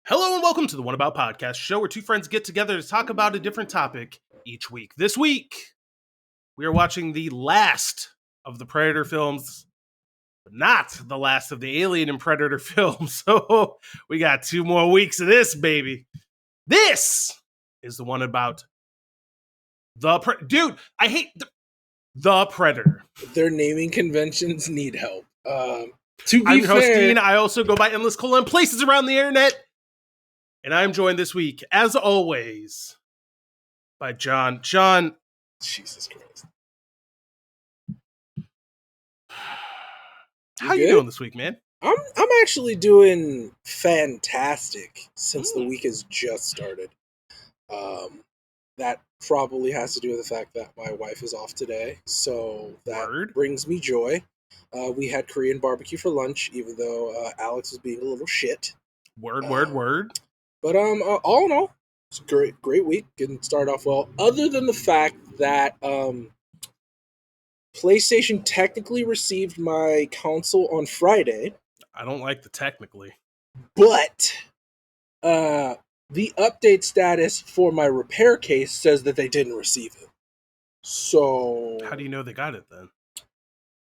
Hello and welcome to the One About Podcast show where two friends get together to talk about a different topic each week. This week, we are watching the last of the Predator films, but not the last of the Alien and Predator films. So we got 2 more weeks of this, baby. This is the one about dude, I hate the Predator. Their naming conventions need help. To be I'm your host, fair, Dean. I also go by Endless Colon places around the internet. And I'm joined this week, as always, by John. John, Jesus Christ, how you doing this week, man? I'm actually doing fantastic since the week has just started. That probably has to do with the fact that my wife is off today, so that brings me joy. We had Korean barbecue for lunch, even though Alex was being a little shit. Word. But all in all, it's a great week. Getting started off well. Other than the fact that PlayStation technically received my console on Friday. I don't like the technically. But the update status for my repair case says that they didn't receive it. So how do you know they got it then?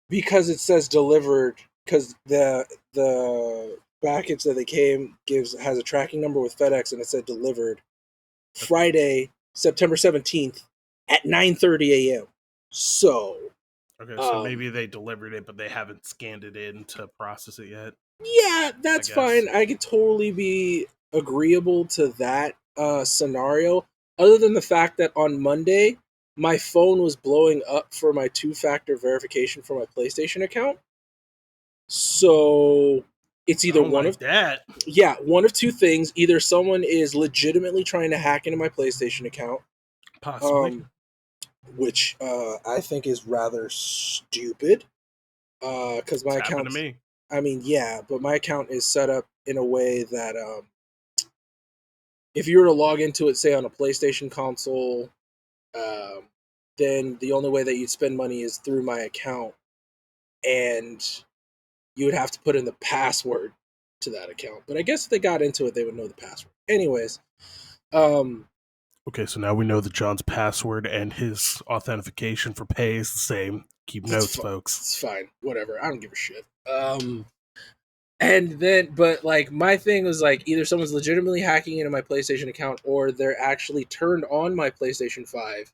Because it says delivered, because the package that they has a tracking number with FedEx, and it said delivered Friday, September 17th at 9:30 a.m. So okay, so maybe they delivered it, but they haven't scanned it in to process it yet. Yeah, that's fine. I could totally be agreeable to that scenario. Other than the fact that on Monday, my phone was blowing up for my 2-factor verification for my PlayStation account. So it's either one of two things. Either someone is legitimately trying to hack into my PlayStation account, possibly, which I think is rather stupid. Because my account, to me. I mean, yeah, but my account is set up in a way that if you were to log into it, say on a PlayStation console, then the only way that you'd spend money is through my account, and you would have to put in the password to that account. But I guess if they got into it, they would know the password. Anyways, okay, so now we know that John's password and his authentication for pay is the same. Keep notes, folks. It's fine. Whatever. I don't give a shit. And then, but like, my thing was like, either someone's legitimately hacking into my PlayStation account, or they're actually turned on my PlayStation 5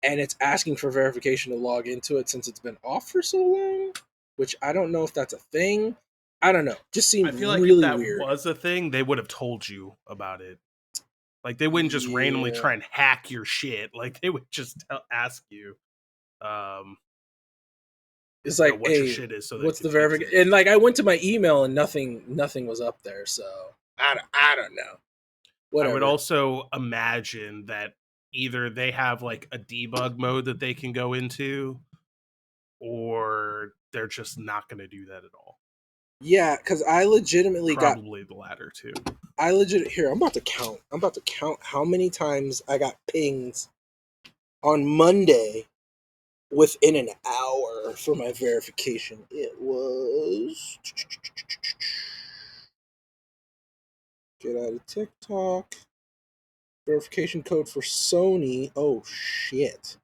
and it's asking for verification to log into it since it's been off for so long, which I don't know if that's a thing. I don't know. Just seemed really weird. I feel like if that was a thing, they would have told you about it. Like, they wouldn't just randomly try and hack your shit. Like, they would just ask you, it's like, what your shit is. So what's the verification? And like, I went to my email and nothing was up there. So I don't know. Whatever. I would also imagine that either they have like a debug mode that they can go into, or they're just not going to do that at all. Yeah, because I legitimately probably the latter too. I'm about to count. I'm about to count how many times I got pings on Monday within an hour for my verification. It was get out of TikTok. Verification code for Sony. Oh shit.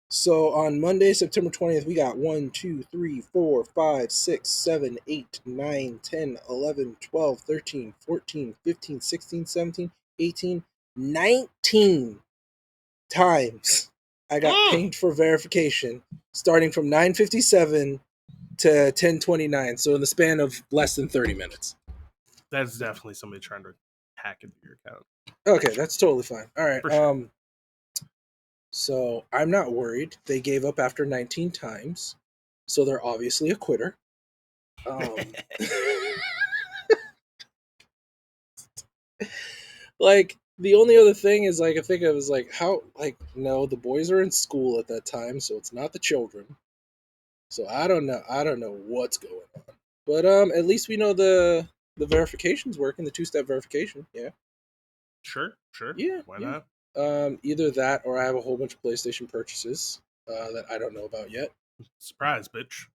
So on Monday, September 20th, we got 1, 2, 3, 4, 5, 6, 7, 8, 9, 10, 11, 12, 13, 14, 15, 16, 17, 18, 19 times I got pinged for verification, starting from 9:57 to 10:29. So in the span of less than 30 minutes. That's definitely somebody trying to hack into your account. Okay, that's totally fine. All right. Sure. So I'm not worried. They gave up after 19 times, so they're obviously a quitter. Like, the only other thing is, like, I think it was like, how, like, no, the boys are in school at that time, so it's not the children. So I don't know what's going on. But at least we know the verification's working, the 2-step verification. Yeah. Sure. Yeah. Why not? Either that, or I have a whole bunch of PlayStation purchases that I don't know about yet. Surprise, bitch.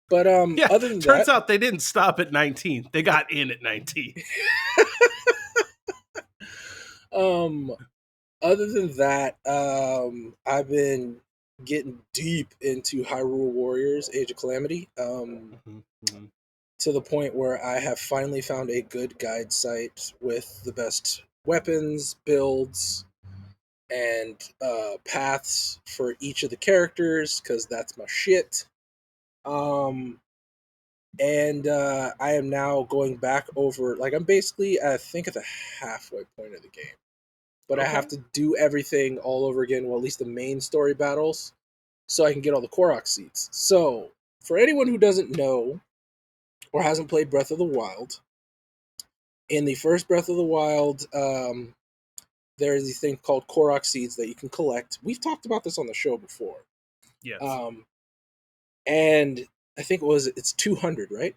But Yeah, other than turns that, out they didn't stop at 19. They got in at 19. um, other than that, I've been getting deep into Hyrule Warriors: Age of Calamity. To the point where I have finally found a good guide site with the best weapons, builds, and paths for each of the characters, because that's my shit. And I am now going back over, like, I'm basically, I think, at the halfway point of the game. But I have to do everything all over again, well, at least the main story battles, so I can get all the Korok seeds. So, for anyone who doesn't know or hasn't played Breath of the Wild, in the first Breath of the Wild, there is a thing called Korok seeds that you can collect. We've talked about this on the show before. Yes. And I think it's 200, right?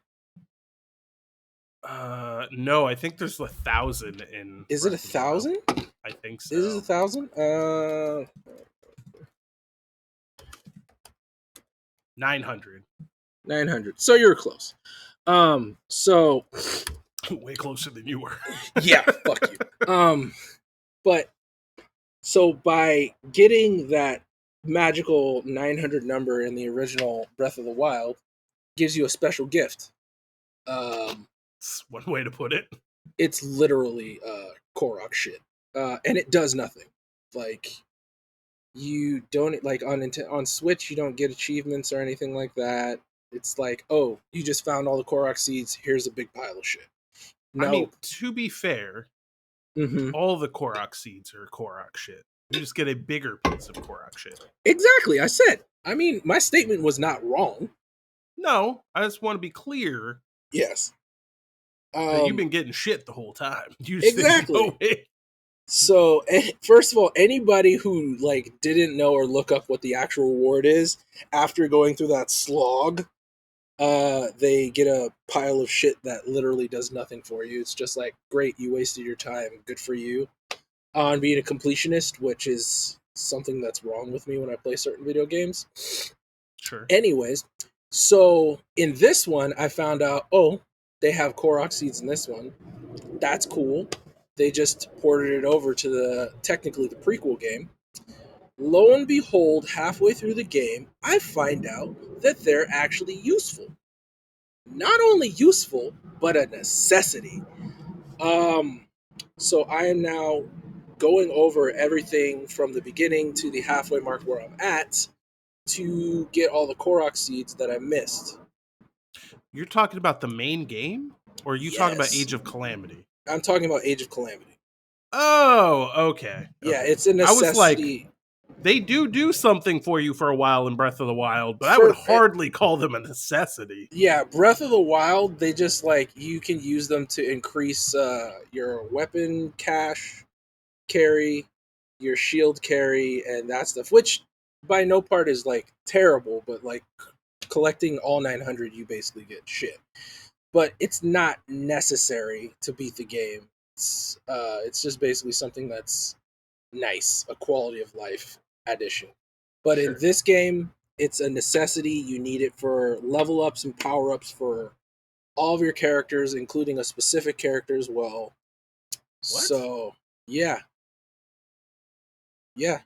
No, I think there's 1,000 in. Is it 1,000? I think so. Is it 1,000? 900. 900. So you're close. So way closer than you were. Yeah, fuck you. But so by getting that magical 900 number in the original Breath of the Wild gives you a special gift. It's one way to put it. It's literally Korok shit. And it does nothing. Like, you don't, like, on Switch, you don't get achievements or anything like that. It's like, oh, you just found all the Korok seeds, here's a big pile of shit. No. I mean, to be fair, all the Korok seeds are Korok shit. You just get a bigger piece of Korok shit. Exactly, I said. I mean, my statement was not wrong. No, I just want to be clear. Yes. That you've been getting shit the whole time. You just exactly. So, first of all, anybody who, like, didn't know or look up what the actual reward is, after going through that slog, they get a pile of shit that literally does nothing for you. It's just like, great, you wasted your time, good for you. On being a completionist, which is something that's wrong with me when I play certain video games. Sure. Anyways, so in this one, I found out, oh, they have Korok seeds in this one. That's cool. They just ported it over to technically the prequel game. Lo and behold, halfway through the game, I find out that they're actually useful. Not only useful, but a necessity. So I am now going over everything from the beginning to the halfway mark where I'm at to get all the Korok seeds that I missed. You're talking about the main game? Or are you talking about Age of Calamity? I'm talking about Age of Calamity. Oh, okay. Yeah, it's a necessity. I was like, they do something for you for a while in Breath of the Wild, but I would hardly call them a necessity. Yeah, Breath of the Wild, they just, like, you can use them to increase your weapon cache carry, your shield carry, and that stuff, which by no part is, like, terrible, but, like, collecting all 900, you basically get shit. But it's not necessary to beat the game. It's just basically something that's nice, a quality of life addition. But in this game, it's a necessity. You need it for level ups and power ups for all of your characters, including a specific character as well. What? So, yeah. Yeah.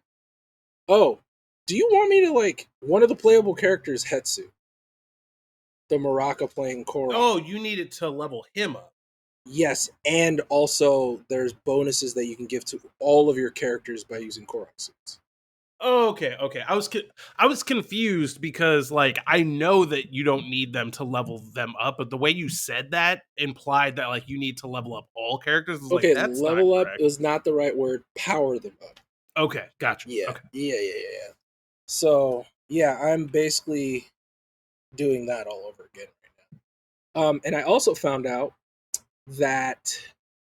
Oh, do you want me to, like, one of the playable characters, Hetsu, the Maraca playing Korok? Oh, you needed to level him up. Yes, and also there's bonuses that you can give to all of your characters by using Korok seeds. Oh, okay. I was confused because, like, I know that you don't need them to level them up, but the way you said that implied that, like, you need to level up all characters. I was okay, like, that's level not up is not the right word. Power them up. Okay, gotcha. Yeah, okay. Yeah. So, yeah, I'm basically doing that all over again right now. And I also found out that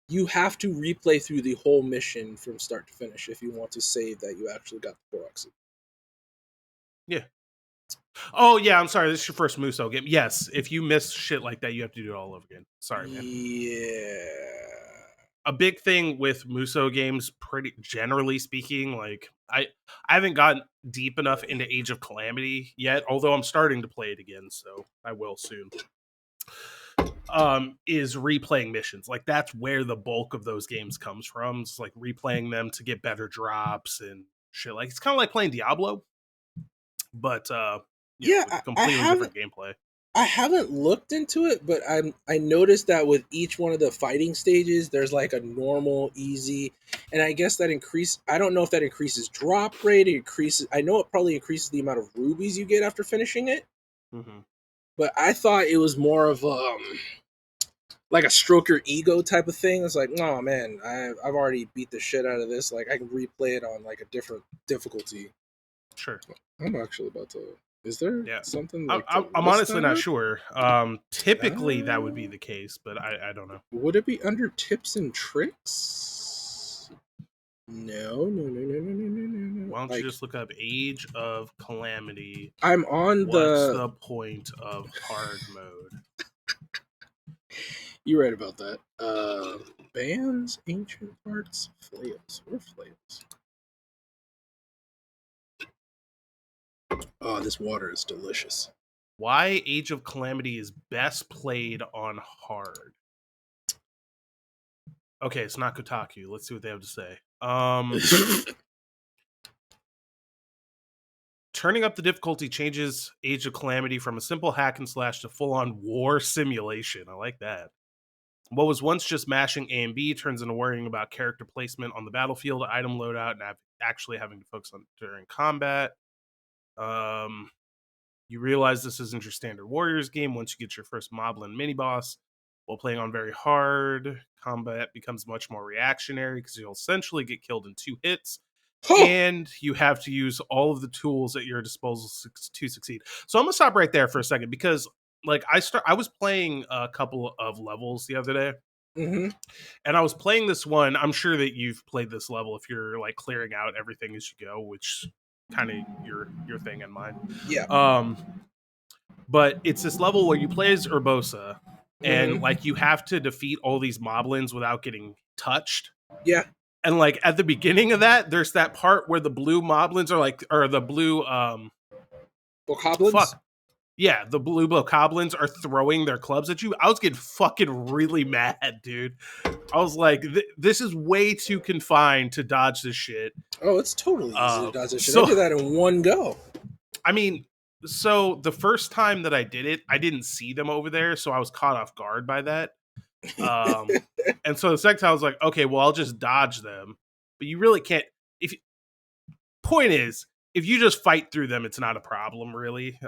you have to replay through the whole mission from start to finish if you want to save that you actually got the Korok seed. Yeah. Oh, yeah, I'm sorry. This is your first Muso game. Yes, if you miss shit like that, you have to do it all over again. Sorry, man. Yeah. A big thing with Muso games, pretty generally speaking, like, I haven't gotten deep enough into Age of Calamity yet, although I'm starting to play it again, so I will soon. Is replaying missions. Like, that's where the bulk of those games comes from. It's like replaying them to get better drops and shit. Like, it's kind of like playing Diablo, but Yeah, with completely different gameplay. I haven't looked into it, but I noticed that with each one of the fighting stages, there's like a normal, easy, and I guess that I don't know if that increases drop rate. It increases. I know it probably increases the amount of rubies you get after finishing it. Mm-hmm. But I thought it was more of like a stroke your ego type of thing. It's like, oh man, I've already beat the shit out of this. Like I can replay it on like a different difficulty. Sure. I'm actually about to. Is there something like I'm honestly not sure. Typically that would be the case, but I don't know. Would it be under tips and tricks? No. Why don't you just look up Age of Calamity? I'm on What's the point of hard mode? You're right about that. Bands, ancient arts, flails. Where flails? Oh, this water is delicious. Why Age of Calamity is best played on hard. Okay, it's not Kotaku. Let's see what they have to say. Turning up the difficulty changes Age of Calamity from a simple hack and slash to full-on war simulation. I like that. What was once just mashing A and B turns into worrying about character placement on the battlefield, item loadout, and actually having to focus on during combat. You realize this isn't your standard Warriors game once you get your first Moblin mini-boss. While playing on very hard, combat becomes much more reactionary because you'll essentially get killed in 2 hits, and you have to use all of the tools at your disposal to succeed. So I'm gonna stop right there for a second because, like, I was playing a couple of levels the other day, and I was playing this one. I'm sure that you've played this level if you're like clearing out everything as you go, which kind of your thing and mine. Yeah. But it's this level where you play as Urbosa, and like you have to defeat all these moblins without getting touched. Yeah. And like at the beginning of that, there's that part where the blue moblins or the blue Bokoblins? Fuck. Yeah, the blue bokoblins are throwing their clubs at you. I was getting fucking really mad, dude. I was like, this is way too confined to dodge this shit. Oh, it's totally easy to dodge this shit. I did that in one go. I mean, so the first time that I did it, I didn't see them over there, so I was caught off guard by that. And so the second time I was like, okay, well, I'll just dodge them. But you really can't. Point is, if you just fight through them, it's not a problem, really.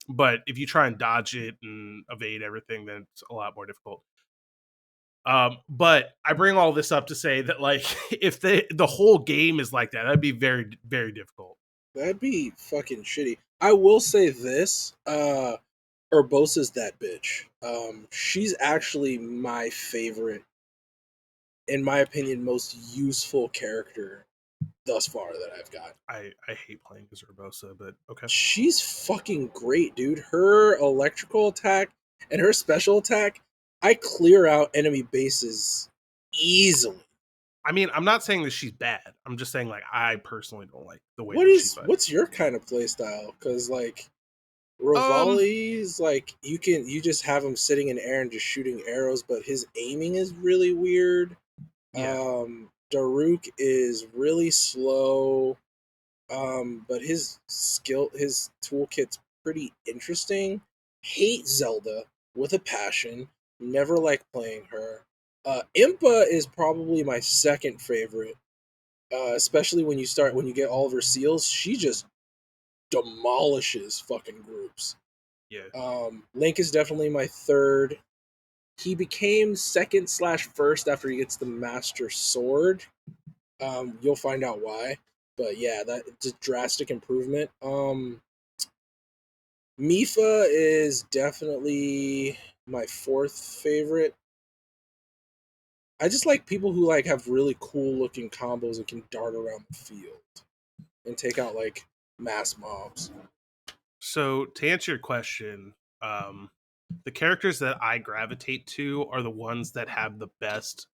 But if you try and dodge it and evade everything, then it's a lot more difficult. But I bring all this up to say that, like, if the whole game is like that, that'd be very, very difficult. That'd be fucking shitty. I will say this, Urbosa's that bitch. She's actually my favorite, in my opinion, most useful character thus far that I've got. I hate playing as Urbosa, but okay. She's fucking great, dude. Her electrical attack and her special attack, I clear out enemy bases easily. I mean, I'm not saying that she's bad. I'm just saying, like, I personally don't like the way she fights. What's your kind of play style? Because, like, Rivali's, like, you just have him sitting in air and just shooting arrows, but his aiming is really weird. Yeah. Daruk is really slow, but his toolkit's pretty interesting. Hate Zelda with a passion. Never like playing her. Impa is probably my second favorite, especially when you get all of her seals. She just demolishes fucking groups. Yeah. Link is definitely my third. He became second/first after he gets the Master Sword. You'll find out why. But yeah, that's a drastic improvement. Mifa is definitely my fourth favorite. I just like people who like have really cool looking combos and can dart around the field and take out like mass mobs. So to answer your question, the characters that I gravitate to are the ones that have the best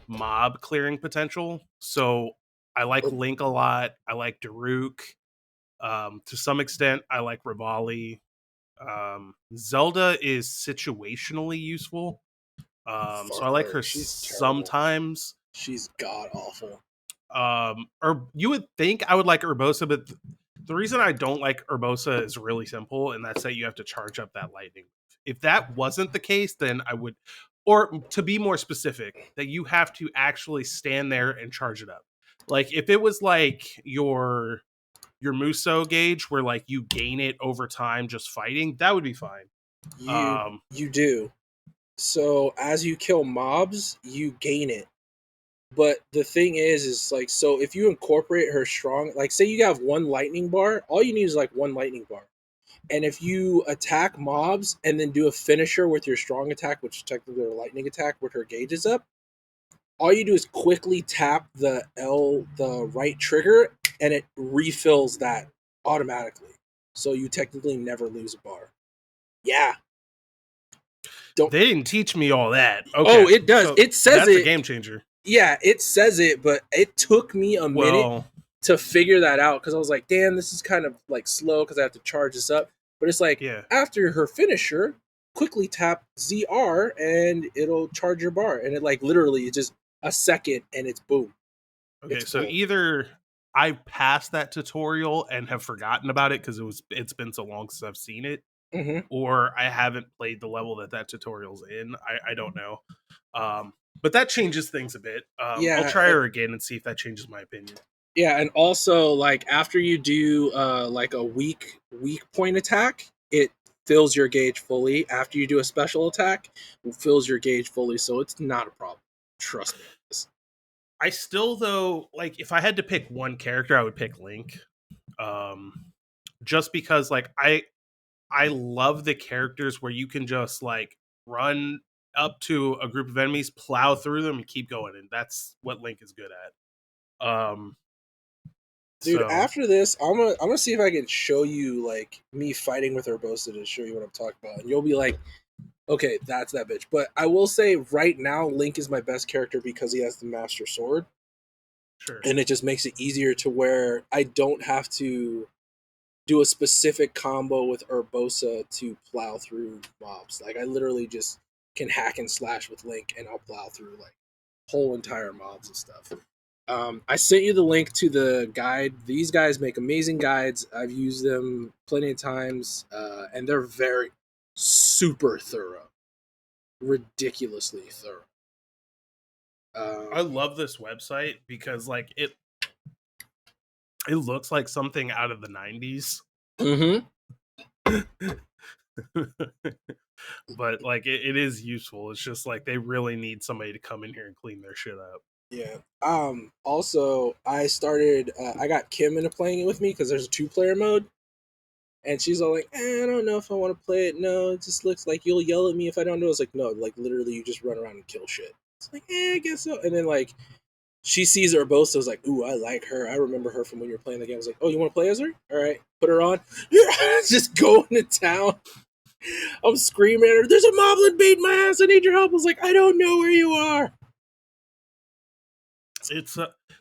mob clearing potential. So I like Link a lot. I like Daruk. To some extent, I like Rivali. Zelda is situationally useful. So I Fuck like her. her She's terrible. sometimes. She's god awful. Or you would think I would like Urbosa, but the reason I don't like Urbosa is really simple, and that's that you have to charge up that lightning. If that wasn't the case, then I would, or to be more specific, that you have to actually stand there and charge it up. Like if it was like your Muso gauge, where like you gain it over time just fighting, that would be fine. You do. So as you kill mobs, you gain it. But the thing is like, so if you incorporate her strong, like say you have one lightning bar, all you need is like one lightning bar. And if you attack mobs and then do a finisher with your strong attack, which is technically a lightning attack with her gauge is up, all you do is quickly tap the right trigger, and it refills that automatically. So you technically never lose a bar. Yeah. Don't. They didn't teach me all that. Oh, Okay, it does. so It says that's a it. game changer. Yeah, it says it, but it took me a minute Well, to figure that out because I was like, damn, this is kind of like slow because I have to charge this up. But it's like yeah. after her finisher, quickly tap ZR and it'll charge your bar. And it like literally just a second and it's boom. Okay, It's so full. either I passed that tutorial and have forgotten about it because it's been so long since I've seen it, Mm-hmm. or I haven't played the level that tutorial's in. I don't know. But that changes things a bit. I'll Yeah, try her again and see if that changes my opinion. yeah, and also like after you do like a weak point attack, it fills your gauge fully. After you do a special attack, it fills your gauge fully, so it's not a problem. Trust me. I still though, like if I had to pick one character, I would pick Link. Um, just because like I love the characters where you can just like run up to a group of enemies, plow through them, and keep going, and that's what Link is good at. Dude, So after this, I'm gonna see if I can show you like me fighting with Urbosa to show you what I'm talking about, and you'll be like, okay, that's that bitch. But I will say right now, Link is my best character because he has the Master Sword, sure. and it just makes it easier to where I don't have to do a specific combo with Urbosa to plow through mobs. Like I literally just can hack and slash with Link, and I'll plow through like whole entire mobs and stuff. I sent you the link to the guide. These guys make amazing guides. I've used them plenty of times, and they're very super thorough, ridiculously thorough. I love this website because like it looks like something out of the 90s. Mm-hmm. But like it is useful. It's just like they really need somebody to come in here and clean their shit up. Yeah. Also, I started. I got Kim into playing it with me because there's a 2-player mode, and she's all like, I don't know if I want to play it. No, it just looks like you'll yell at me if I don't do it. I was like, no, like literally, you just run around and kill shit. It's like, I guess so. And then like she sees her both, so I was like, ooh, I like her. I remember her from when you were playing the game. I was like, oh, you want to play as her? All right, put her on. Just going to town. I'm screaming at her. There's a moblin beating my ass. I need your help. I was like, I don't know where you are. It's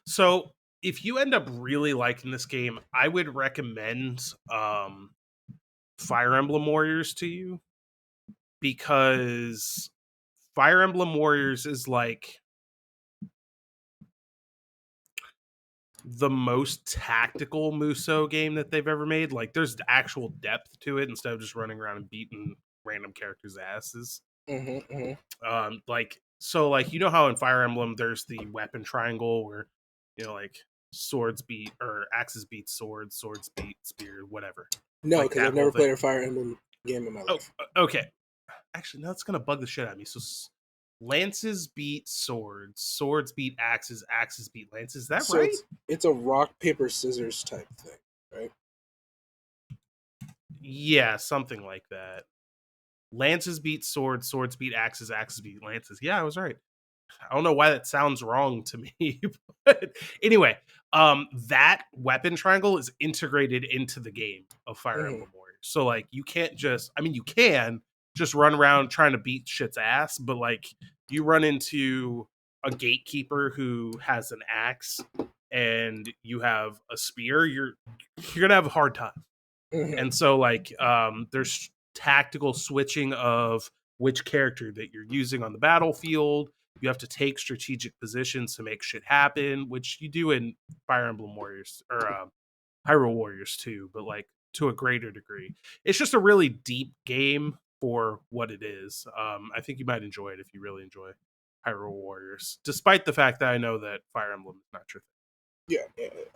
so if you end up really liking this game, I would recommend Fire Emblem Warriors to you, because Fire Emblem Warriors is like the most tactical Muso game that they've ever made. Like there's actual depth to it instead of just running around and beating random characters' asses. Mm-hmm, mm-hmm. Like so like you know how in Fire Emblem there's the weapon triangle where like swords beat or axes beat swords, swords beat spear, whatever. No, Like because I've that whole never thing. played a Fire Emblem game in my Oh, life. okay. Actually, no, that's gonna bug the shit out of me. So lances beat swords, swords beat axes, axes beat lances. Is that So right? it's a rock paper scissors type thing, right? Yeah, something like that. Lances beat swords, swords beat axes, axes beat lances. Yeah, I was right. I don't know why that sounds wrong to me, but anyway, that weapon triangle is integrated into the game of Fire Mm-hmm. Emblem Warriors. So like you can't just you can just run around trying to beat shit's ass, but like you run into a gatekeeper who has an axe and you have a spear, you're gonna have a hard time. Mhm. And so like there's tactical switching of which character that you're using on the battlefield. You have to take strategic positions to make shit happen, which you do in Fire Emblem Warriors or Hyrule Warriors too, but like to a greater degree. It's just a really deep game for what it is. I think you might enjoy it if you really enjoy Hyrule Warriors, despite the fact that I know that Fire Emblem is not your Yeah.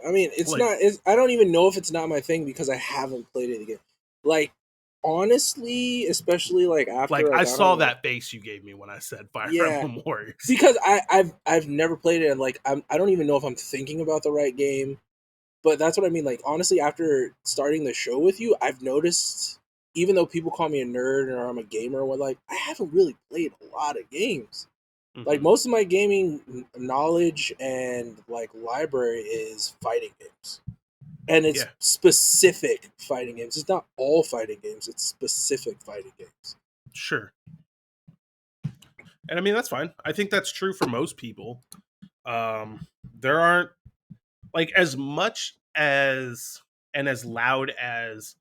I mean, it's thing. Like, not. I don't even know if it's not my thing because I haven't played it again. Like, honestly, especially like after I I got saw on the, that face you gave me when I said Fire yeah, Emblem Warriors. because I've never played it, and like I don't even know if I'm thinking about the right game. But that's what I mean. Like, honestly, after starting the show with you, I've noticed, even though people call me a nerd or I'm a gamer or what, like, I haven't really played a lot of games. Like, most of my gaming knowledge and like library is fighting games, and it's Yeah, specific fighting games. It's not all fighting games. It's specific fighting games. sure. And I mean that's fine. I think that's true for most people. There aren't like as much as and as loud as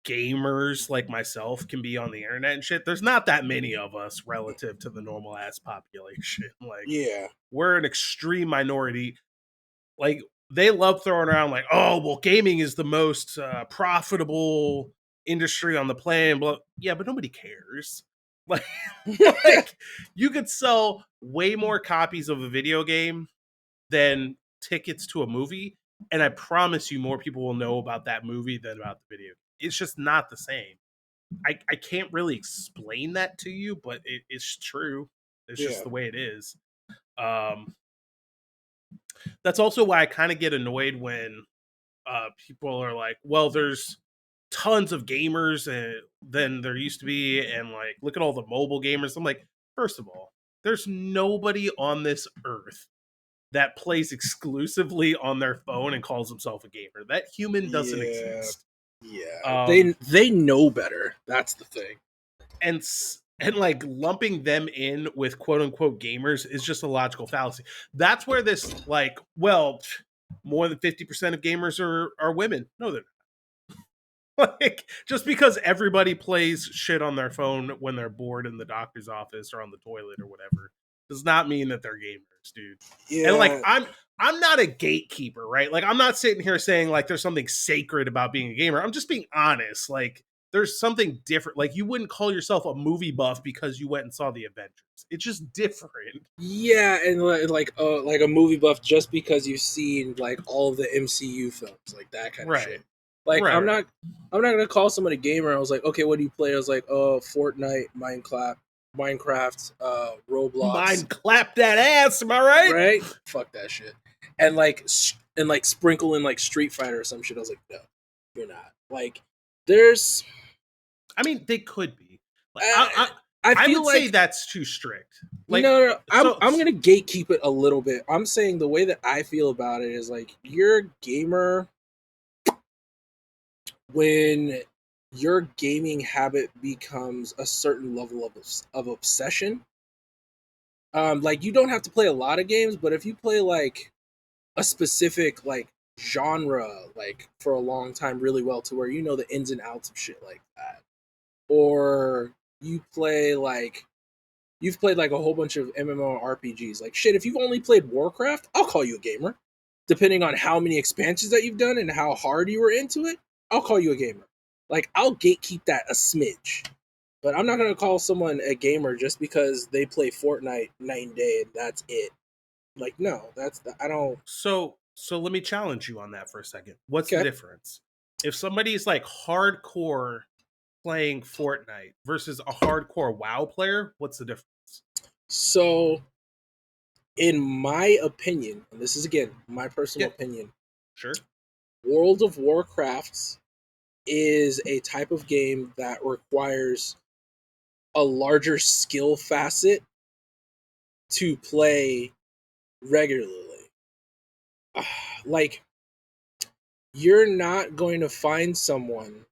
gamers like myself can be on the internet and shit. There's not that many of us relative to the normal ass population. Like Yeah, we're an extreme minority. Like they love throwing around like, oh well, gaming is the most profitable industry on the planet. But yeah, but nobody cares. Like, like you could sell way more copies of a video game than tickets to a movie, and I promise you, more people will know about that movie than about the video. It's just not the same. I can't really explain that to you, but it's true. It's just yeah, the way it is. Um, that's also why I kind of get annoyed when people are like, "Well, there's tons of gamers than there used to be," and like, look at all the mobile gamers. I'm like, first of all, there's nobody on this earth that plays exclusively on their phone and calls himself a gamer. That human doesn't yeah, exist. yeah. Um, They know better. That's the thing. and like lumping them in with quote unquote gamers is just a logical fallacy. That's where this like, well, more than 50% of gamers are women. No, they're not. Like just because everybody plays shit on their phone when they're bored in the doctor's office or on the toilet or whatever does not mean that they're gamers, dude. And like Yeah, I'm not a gatekeeper, right? Like I'm not sitting here saying like there's something sacred about being a gamer. I'm just being honest. Like there's something different. Like you wouldn't call yourself a movie buff because you went and saw the Avengers. It's just different. yeah, and like a movie buff just because you've seen like all of the MCU films, like that kind of Right. shit. Like Right. I'm not gonna call someone a gamer. I was like, okay, what do you play? I was like, oh, Fortnite, Minecraft, Roblox, Mine clap that ass, am I right? right? Fuck that shit. And like and like sprinkle in like Street Fighter or some shit. I was like, no, you're not. Like, there's I mean, they could be. Like uh, I I feel would say like that's too strict. Like no, so I'm gonna gatekeep it a little bit. I'm saying the way that I feel about it is like you're a gamer when your gaming habit becomes a certain level of obsession. Like you don't have to play a lot of games, but if you play like a specific like genre like for a long time really well to where you know the ins and outs of shit like that, or you play like you've played like a whole bunch of MMORPGs. Like shit, if you've only played Warcraft, I'll call you a gamer. Depending on how many expansions that you've done and how hard you were into it, I'll call you a gamer. Like I'll gatekeep that a smidge. But I'm not gonna call someone a gamer just because they play Fortnite night and day and that's it. Like no, I don't. so let me challenge you on that for a second. What's the Okay, difference? If somebody's like hardcore playing Fortnite versus a hardcore WoW player, what's the difference? so in my opinion, and this is again my personal Yeah, opinion, sure. World of Warcraft is a type of game that requires a larger skill facet to play regularly. Like, you're not going to find someone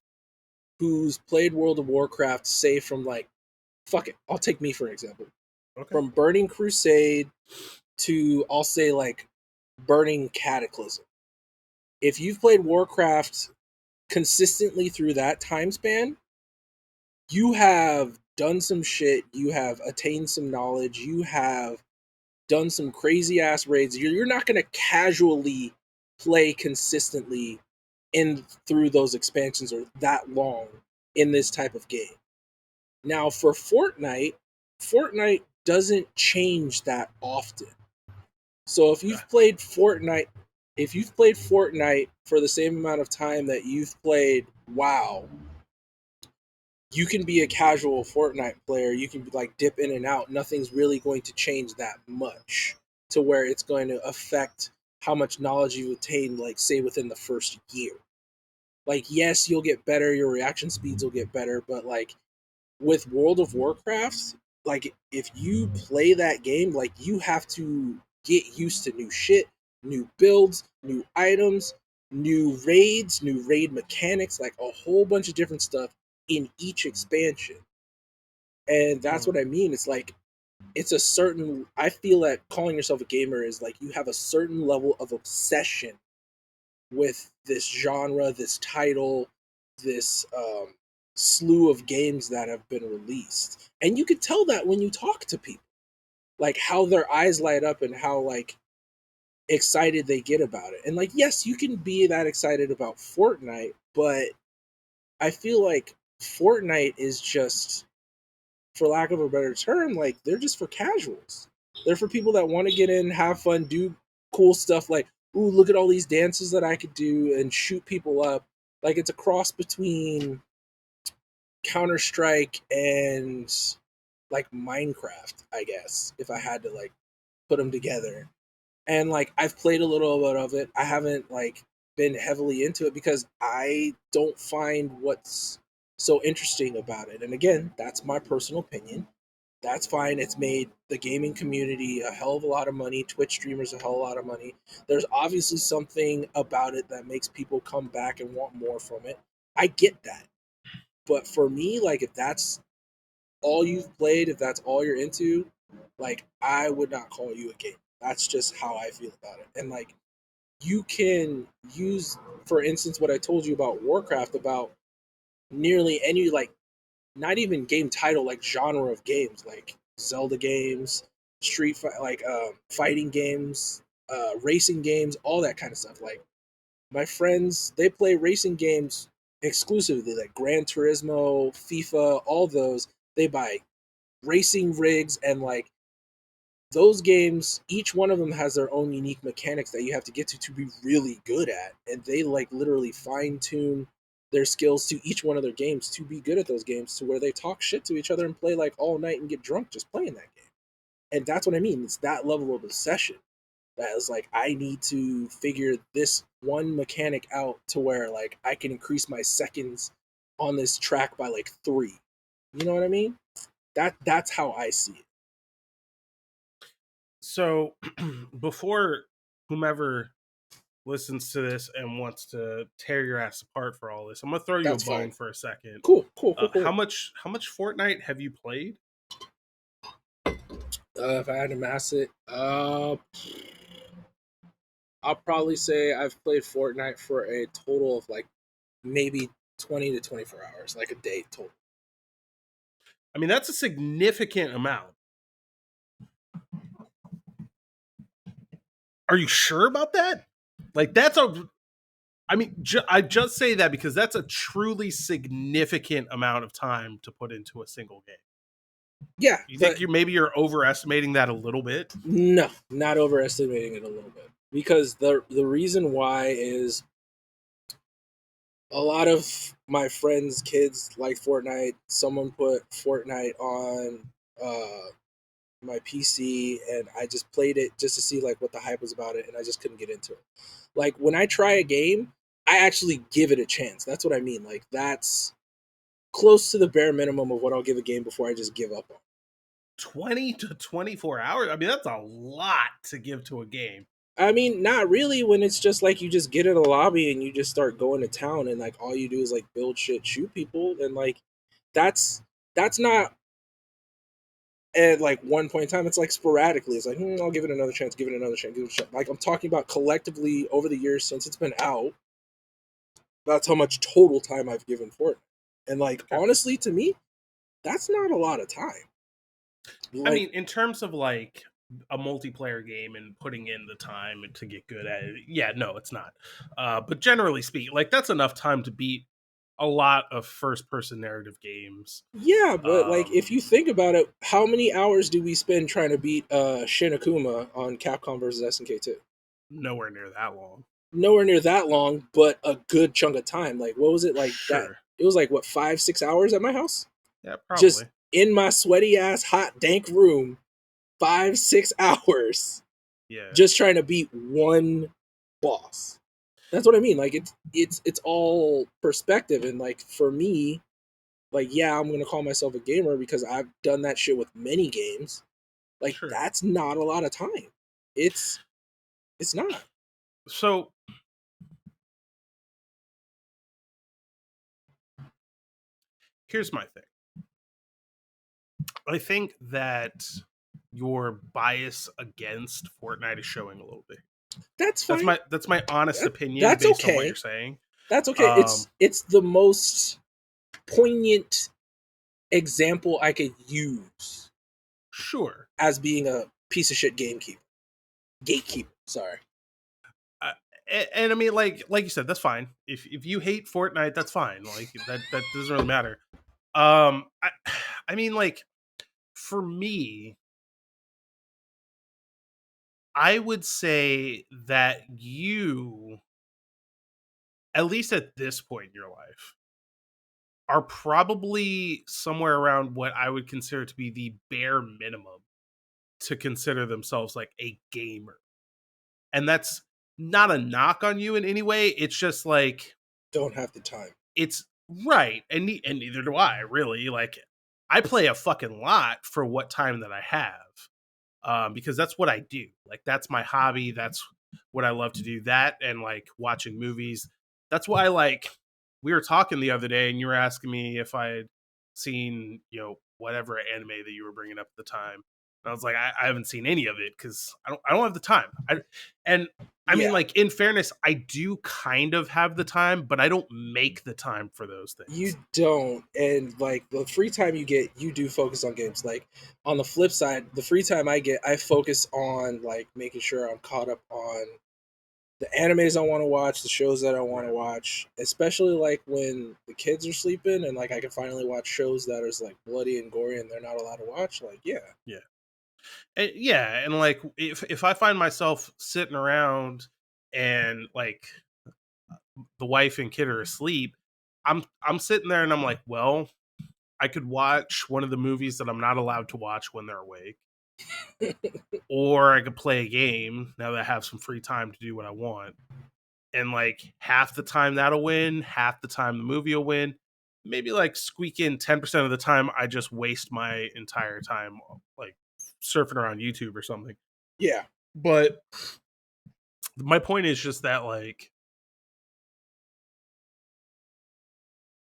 who's played World of Warcraft, say, from like, fuck it, I'll take me for an example. Okay. From Burning Crusade to, I'll say, like, Burning Cataclysm. If you've played Warcraft consistently through that time span, you have done some shit, you have attained some knowledge, you have done some crazy ass raids. You're not going to casually play consistently in through those expansions or that long in this type of game. Now for Fortnite doesn't change that often. So if you've played Fortnite for the same amount of time that you've played WoW, you can be a casual Fortnite player. You can like dip in and out. Nothing's really going to change that much to where it's going to affect how much knowledge you've attained, like say within the first year. Like, yes, you'll get better, your reaction speeds will get better, but like with World of Warcraft, like if you play that game, like you have to get used to new shit, new builds, new items, new raids, new raid mechanics, like a whole bunch of different stuff in each expansion. And that's what I mean. It's like it's a certain I feel that calling yourself a gamer is like you have a certain level of obsession with this genre, this title, this slew of games that have been released. And you could tell that when you talk to people, like how their eyes light up and how like excited they get about it. And like, yes, you can be that excited about Fortnite, but I feel like Fortnite is just, for lack of a better term, like they're just for casuals. They're for people that want to get in, have fun, do cool stuff like, ooh, look at all these dances that I could do and shoot people up. Like it's a cross between Counter-Strike and like Minecraft, I guess, if I had to like put them together. And like I've played a little bit of it. I haven't like been heavily into it because I don't find what's so interesting about it. And again, that's my personal opinion. That's fine. It's made the gaming community a hell of a lot of money. Twitch streamers a hell of a lot of money. There's obviously something about it that makes people come back and want more from it. I get that. But for me, like if that's all you've played, if that's all you're into, like I would not call you a gamer. That's just how I feel about it. And like you can use, for instance, what I told you about Warcraft, about nearly any like not even game title, like genre of games, like Zelda games, fighting games, racing games, all that kind of stuff. Like my friends, they play racing games exclusively, like Gran Turismo, FIFA, all those. They buy racing rigs and like those games, each one of them has their own unique mechanics that you have to get to be really good at, and they like literally fine tune their skills to each one of their games to be good at those games, to where they talk shit to each other and play like all night and get drunk just playing that game. And that's what I mean. It's that level of obsession that is like I need to figure this one mechanic out to where like I can increase my seconds on this track by like 3. You know what I mean? That's how I see it. So before whomever listens to this and wants to tear your ass apart for all this, I'm gonna throw you That's a bone fine. for a second. Cool. How much Fortnite have you played? If I had to mass it, I'll probably say I've played Fortnite for a total of like maybe 20 to 24 hours, like a day total. I mean, that's a significant amount. Are you sure about that? Like, that's a. I mean, I just say that because that's a truly significant amount of time to put into a single game. Yeah, You but think you're overestimating that a little bit? no, not overestimating it a little bit. Because the reason why is a lot of my friends' kids like Fortnite. Someone put Fortnite on my PC, and I just played it just to see like what the hype was about it, and I just couldn't get into it. Like when I try a game, I actually give it a chance. That's what I mean. Like that's close to the bare minimum of what I'll give a game before I just give up on. 20 to 24 hours? I mean, that's a lot to give to a game. I mean, not really when it's just like you just get in a lobby and you just start going to town and like all you do is like build shit, shoot people, and like that's not at like one point in time, it's like sporadically. It's like, I'll give it another chance, give it another chance, give it a chance. Like I'm talking about collectively over the years since it's been out. That's how much total time I've given Fortnite. And like Okay. honestly, to me, that's not a lot of time. I Like mean, in terms of like a multiplayer game and putting in the time to get good at it, yeah, no, it's not. But generally speaking, like that's enough time to beat a lot of first-person narrative games. yeah, but like Um, if you think about it, how many hours do we spend trying to beat Shin Akuma on Capcom versus SNK2? Nowhere near that long. Nowhere near that long, but a good chunk of time. Like what was it like that? Sure. It was like what 5-6 hours at my house, Yeah, just probably. in my sweaty ass hot dank room, 5-6 hours Yeah. just trying to beat one boss. That's what I mean. Like it's all perspective, and like for me, like yeah, I'm gonna call myself a gamer because I've done that shit with many games. Like Sure. that's not a lot of time. It's it's not. So here's my thing. I think that your bias against Fortnite is showing a little bit. That's fine. That's my honest opinion That's based on what you're okay. saying. That's okay. Um, It's the most poignant example I could use sure. as being a piece of shit gatekeeper. Sorry. Uh, and I mean, like you said, that's fine. If you hate Fortnite, that's fine. Like that doesn't really matter. I I mean, like for me, I would say that you, at least at this point in your life, are probably somewhere around what I would consider to be the bare minimum to consider themselves like a gamer. And that's not a knock on you in any way. It's just like Don't have the time. it's right, and and neither do I really. Like I play a fucking lot for what time that I have, because that's what I do. Like that's my hobby. That's what I love to do. That and like watching movies. That's why like we were talking the other day, and you were asking me if I had seen whatever anime that you were bringing up at the time. And I was like, I haven't seen any of it because I don't have the time. And I mean, Yeah, like in fairness, I do kind of have the time, but I don't make the time for those you things. don't. And like the free time you get, you do focus on games. Like on the flip side, the free time I get, I focus on like making sure I'm caught up on the animes I want to watch, the shows that I want to Right. watch, especially like when the kids are sleeping and like I can finally watch shows that are like bloody and gory and they're not allowed to watch. Like, yeah, Yeah. Yeah, and like if I find myself sitting around and like the wife and kid are asleep, I'm sitting there and I'm like, well, I could watch one of the movies that I'm not allowed to watch when they're awake, or I could play a game now that I have some free time to do what I want. And like half the time that'll win, half the time the movie will win. Maybe like squeak in 10% of the time I just waste my entire time like surfing around YouTube or something. yeah, But my point is just that like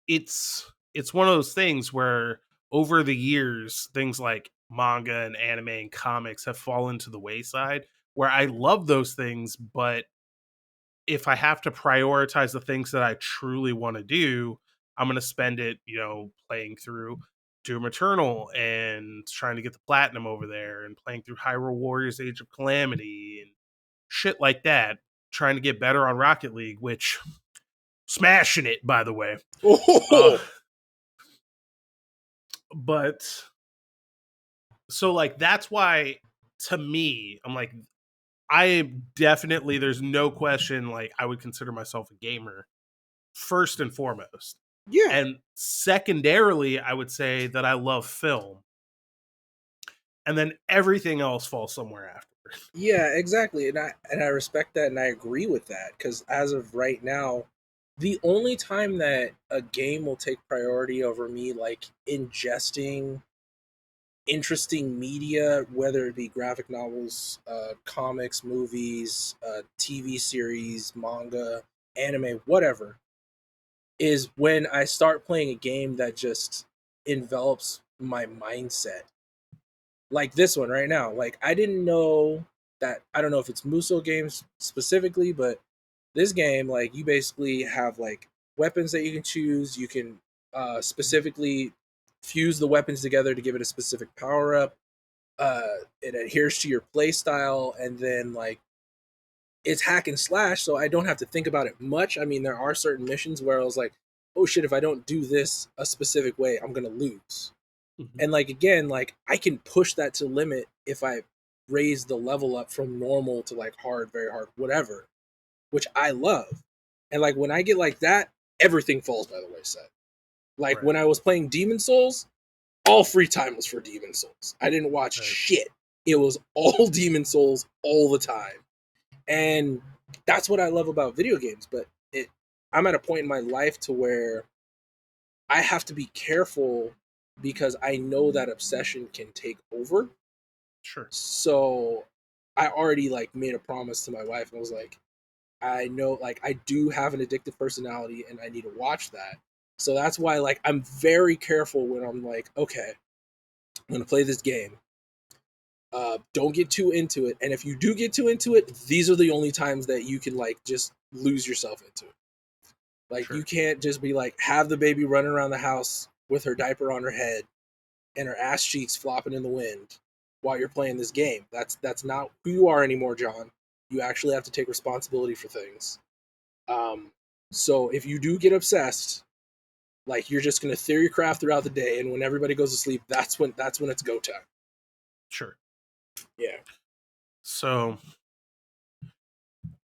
it's one of those things where over the years things like manga and anime and comics have fallen to the wayside where I love those things, but if I have to prioritize the things that I truly want to do, I'm going to spend it, playing through Doom Eternal and trying to get the platinum over there and playing through Hyrule Warriors Age of Calamity and shit like that, trying to get better on Rocket League, which smashing it, by the way. Uh, oh, but so like that's why to me, I'm like, I am definitely there's no question like I would consider myself a gamer first and foremost. yeah, And secondarily, I would say that I love film. And then everything else falls somewhere after. yeah, exactly. And I respect that and I agree with that because as of right now, the only time that a game will take priority over me, like ingesting interesting media, whether it be graphic novels, comics, movies, TV series, manga, anime, whatever, is when I start playing a game that just envelops my mindset. like this one right now. Like I didn't know that. I don't know if it's Muso games specifically, but this game, like you basically have like weapons that you can choose. You can specifically fuse the weapons together to give it a specific power up. It adheres to your play style, and then like it's hack and slash, so I don't have to think about it much. I mean, there are certain missions where I was like, oh shit, if I don't do this a specific way, I'm gonna lose. Mhm. And like again, like I can push that to limit if I raise the level up from normal to like hard, very hard, whatever, which I love. And like when I get like that, everything falls by the wayside. Like Right. when I was playing Demon Souls, all free time was for Demon Souls. I didn't watch Right. shit. It was all Demon Souls all the time. And that's what I love about video games, but I'm at a point in my life to where I have to be careful because I know that obsession can take over. Sure. So I already like made a promise to my wife and was like, I know like I do have an addictive personality and I need to watch that. So that's why like I'm very careful when I'm like, okay, I'm gonna play this game. Don't get too into it. And if you do get too into it, these are the only times that you can like just lose yourself into it. Like Sure. you can't just be like have the baby running around the house with her diaper on her head and her ass cheeks flopping in the wind while you're playing this game. That's not who you are anymore, John. You actually have to take responsibility for things. Um, so if you do get obsessed, like you're just gonna theory craft throughout the day, and when everybody goes to sleep, that's when it's go time. Sure. Yeah. So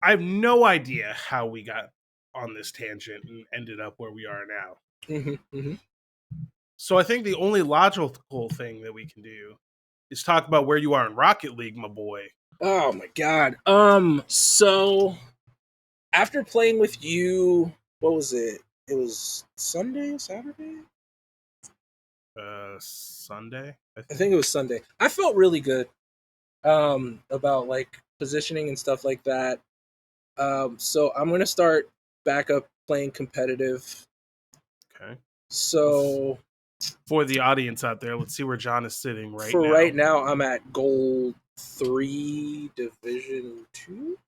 I have no idea how we got on this tangent and ended up where we are now. Mm-hmm, mm-hmm. So I think the only logical thing that we can do is talk about where you are in Rocket League, my boy. Oh my god. So after playing with you, what was it? It was Sunday, Saturday? Sunday, I I think. think it was Sunday. I felt really good about like positioning and stuff like that. So I'm gonna start back up playing competitive. Okay. So For the audience out there, let's see where John is sitting right for right now. now, I'm at gold 3, division 2.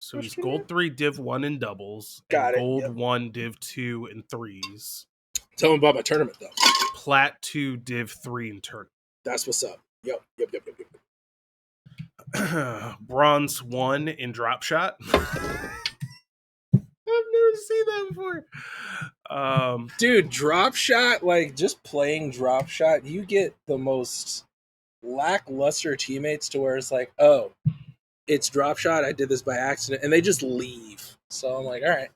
So he's Question mark? gold 3 div 1 in doubles and Got it. gold Yep. 1 div 2 in threes. Tell me about my tournament though. Plat 2 div 3 in turn. That's what's up. Yep. Yep. Yep. Yep. Yep. Bronze 1 in drop shot. I've never seen that before. Dude, drop shot, like just playing drop shot, you get the most lackluster teammates to where it's like, oh, it's drop shot. I did this by accident, and they just leave. So I'm like, all right,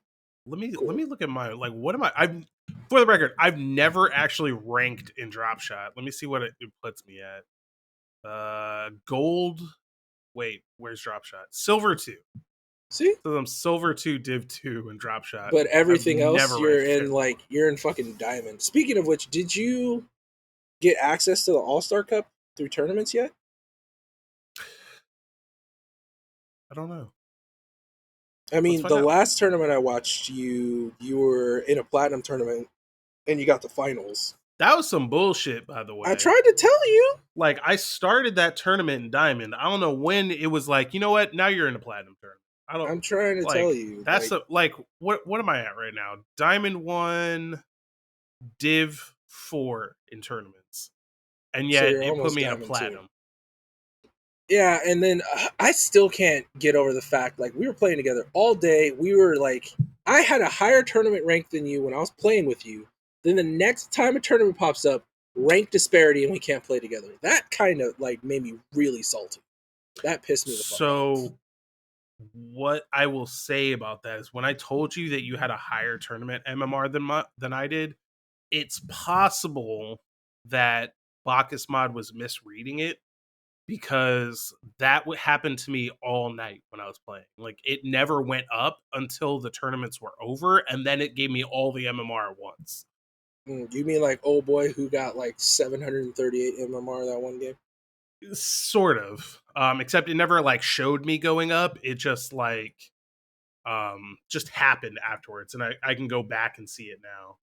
let me cool. look at my like what am I for the record, I've never actually ranked in drop shot. Let me see what it puts me at. Gold. Wait, where's drop shot? Silver 2. See, So I'm silver 2 div 2 and drop shot. but I've everything else, never ranked you're in fucking diamond. Speaking of which, did you get access to the All Star Cup through tournaments yet? I don't know. I Let's mean, find the out. last tournament I watched, you were in a platinum tournament and you got the finals. That was some bullshit, by the I way. tried to tell you. Like I started that tournament in diamond. I don't know when it was like, you know what? Now you're in a platinum tournament. I don't I'm trying to tell like you. that's Like, like what am I at right now? Diamond 1 div 4 in tournaments. And so yet you're it put almost me in a diamond too. platinum. Yeah, and then I still can't get over the fact like we were playing together all day. We were like, I had a higher tournament rank than you when I was playing with you. Then the next time a tournament pops up, rank disparity, and we can't play together. That kind of like made me really salty. That pissed me the fuck off. So what I will say about that is when I told you that you had a higher tournament MMR than I did, it's possible that Bacchus Mod was misreading it because that happened to me all night when I was playing. Like it never went up until the tournaments were over, and then it gave me all the MMR at once. You mean like old boy who got like 738 MMR that one game? Sort of, except it never like showed me going up. It just like just happened afterwards, and I can go back and see it now.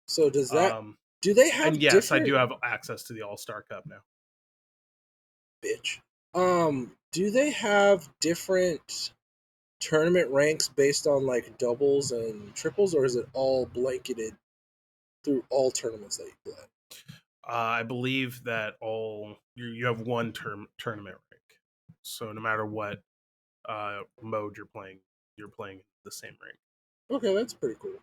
So does that? Um, Do they and have yes, I do different? have access to the All Star Cup now. bitch. Do they have different tournament ranks based on like doubles and triples, or is it all blanketed through all tournaments that you play? I believe that you have one tournament rank, so no matter what mode you're playing the same rank. Okay, that's pretty cool.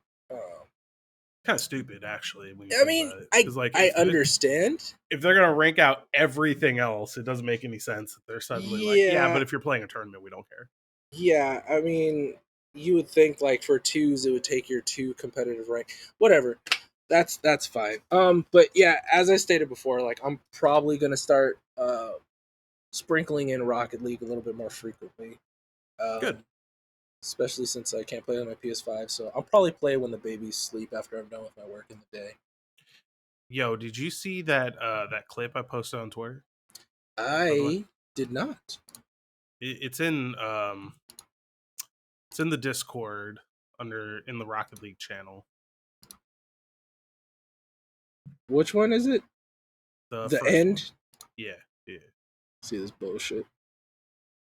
Kind of stupid, actually, when you I think mean, about it. I Because like I understand. if they're gonna rank out everything else, it doesn't make any sense that they're suddenly like, yeah, but Yeah, if you're playing a tournament, we don't care. yeah. I mean, you would think like for twos, it would take your two competitive rank. Whatever. That's fine. But yeah, as I stated before, like I'm probably gonna start sprinkling in Rocket League a little bit more frequently. Good. Especially since I can't play on my PS5, so I'll probably play when the babies sleep after I'm done with my work in the day. Yo, did you see that clip I posted on Twitter? By the way, I did not. it's in the Discord in the Rocket League channel. Which one is it? The The first one. end? Yeah, yeah. See this bullshit.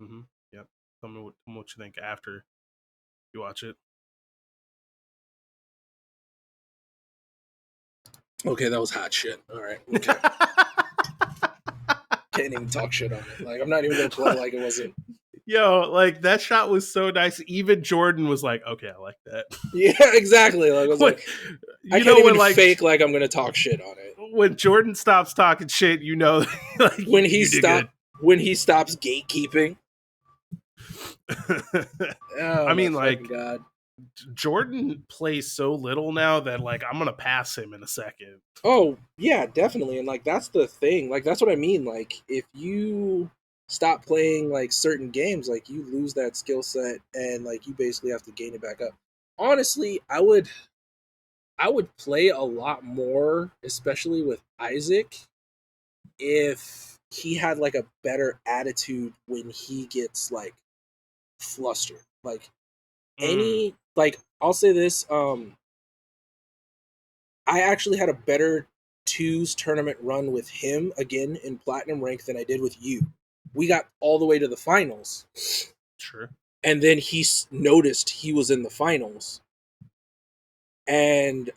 Mm-hmm. Yep. Tell me what you think after you watch it. Okay, that was hot shit. All right. Okay. Can't even talk shit on it. Like I'm not even gonna play like it wasn't. Yo, like that shot was so nice. Even Jordan was like, "Okay, I like that." Yeah, exactly. Like I was when, like, I you can't know when even like fake like I'm gonna talk shit on it. when Jordan stops talking shit, you know, like When he you did good. when he stops gatekeeping. Oh I my mean, fucking like god. Jordan plays so little now that like I'm gonna pass him in a second. Oh, yeah, definitely. And like that's the thing. Like that's what I mean. Like if you stop playing like certain games, like you lose that skill set and like you basically have to gain it back up. Honestly, I would play a lot more, especially with Isaac, if he had like a better attitude when he gets like flustered. Like Mm, like I'll say this, I actually had a better twos tournament run with him again in platinum rank than I did with you. We got all the way to the finals, sure. and then he noticed he was in the finals, and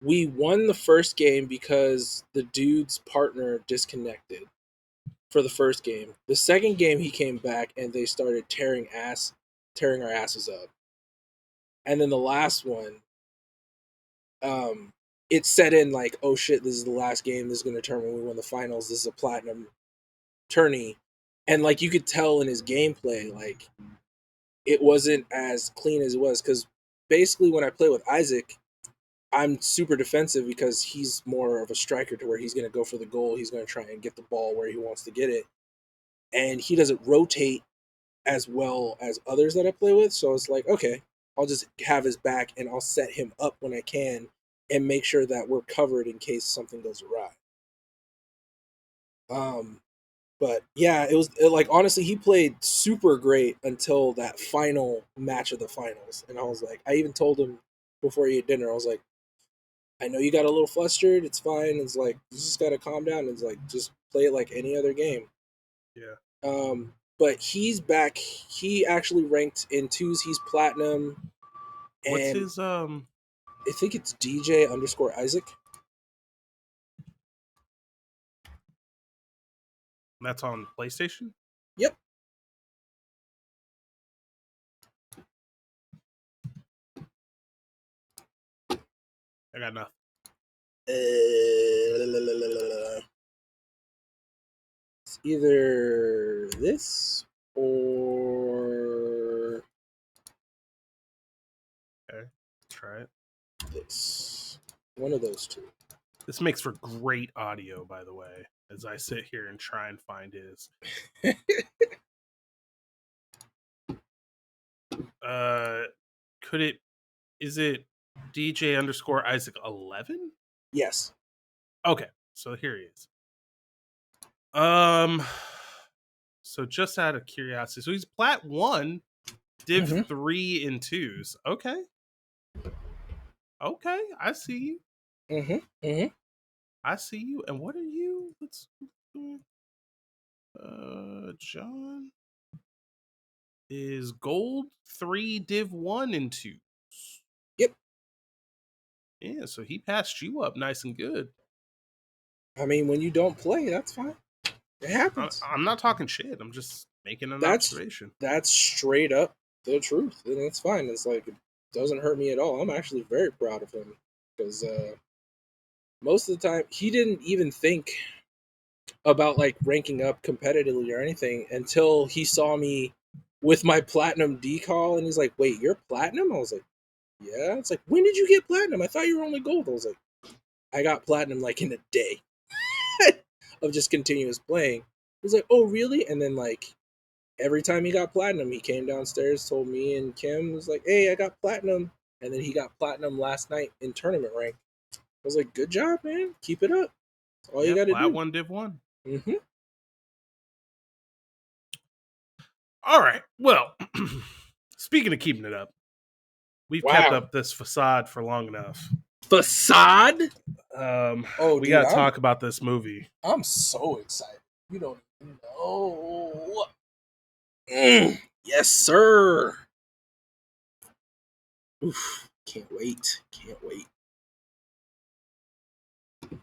we won the first game because the dude's partner disconnected for the first game. The second game he came back and they started tearing our asses up, and then the last one, um, it set in like, oh shit, this is the last game. This is going to determine we won the finals. This is a platinum tourney, and like you could tell in his gameplay, like it wasn't as clean as it was because basically when I play with Isaac, I'm super defensive because he's more of a striker to where he's going to go for the goal. He's going to try and get the ball where he wants to get it, and he doesn't rotate as well as others that I play with. So it's like, okay, I'll just have his back and I'll set him up when I can and make sure that we're covered in case something goes awry. But yeah, like honestly, he played super great until that final match of the finals, and I was like, I even told him before he ate dinner, I was like, I know you got a little flustered. It's fine. It's like you just gotta calm down. It's like just play it like any other game. Yeah. But he's back. He actually ranked in twos. He's platinum, What's and his I think it's DJ underscore Isaac. That's on PlayStation? Yep. I got nothing. It's either this or Okay. Try it. this. One of those two. This makes for great audio, by the way, as I sit here and try and find his. uh, could it? Is it DJ underscore Isaac 11? Yes. Okay, so here he is. Um, so just out of curiosity, so he's plat 1, div Mm-hmm. 3 in twos. Okay, I see you. Mm-hmm. Mm-hmm. I see you. And what are you? Let's. John is gold 3, div 1 and 2. Yep. Yeah, so he passed you up nice and good. I mean, when you don't play, that's fine. It happens. I'm not talking shit. I'm just making an observation. That's straight up the truth, and that's fine. It's like it doesn't hurt me at all. I'm actually very proud of him because most of the time he didn't even think about like ranking up competitively or anything until he saw me with my platinum decal, and he's like, "Wait, you're platinum?" I was like, "Yeah." It's like, "When did you get platinum? I thought you were only gold." I was like, "I got platinum like in a day of just continuous playing." He's like, "Oh, really?" And then like every time he got platinum, he came downstairs, told me and Kim, was like, "Hey, I got platinum." And then he got platinum last night in tournament rank. I was like, "Good job, man. Keep it up. That's all you got to Plat do." 1, div 1. Mm-hmm. All right. Well, speaking of keeping it up, we've kept Wow. up this facade for long enough. Facade? We got to talk about this movie. I'm so excited. You don't even know. Yes, sir. Oof. Can't wait. Can't wait.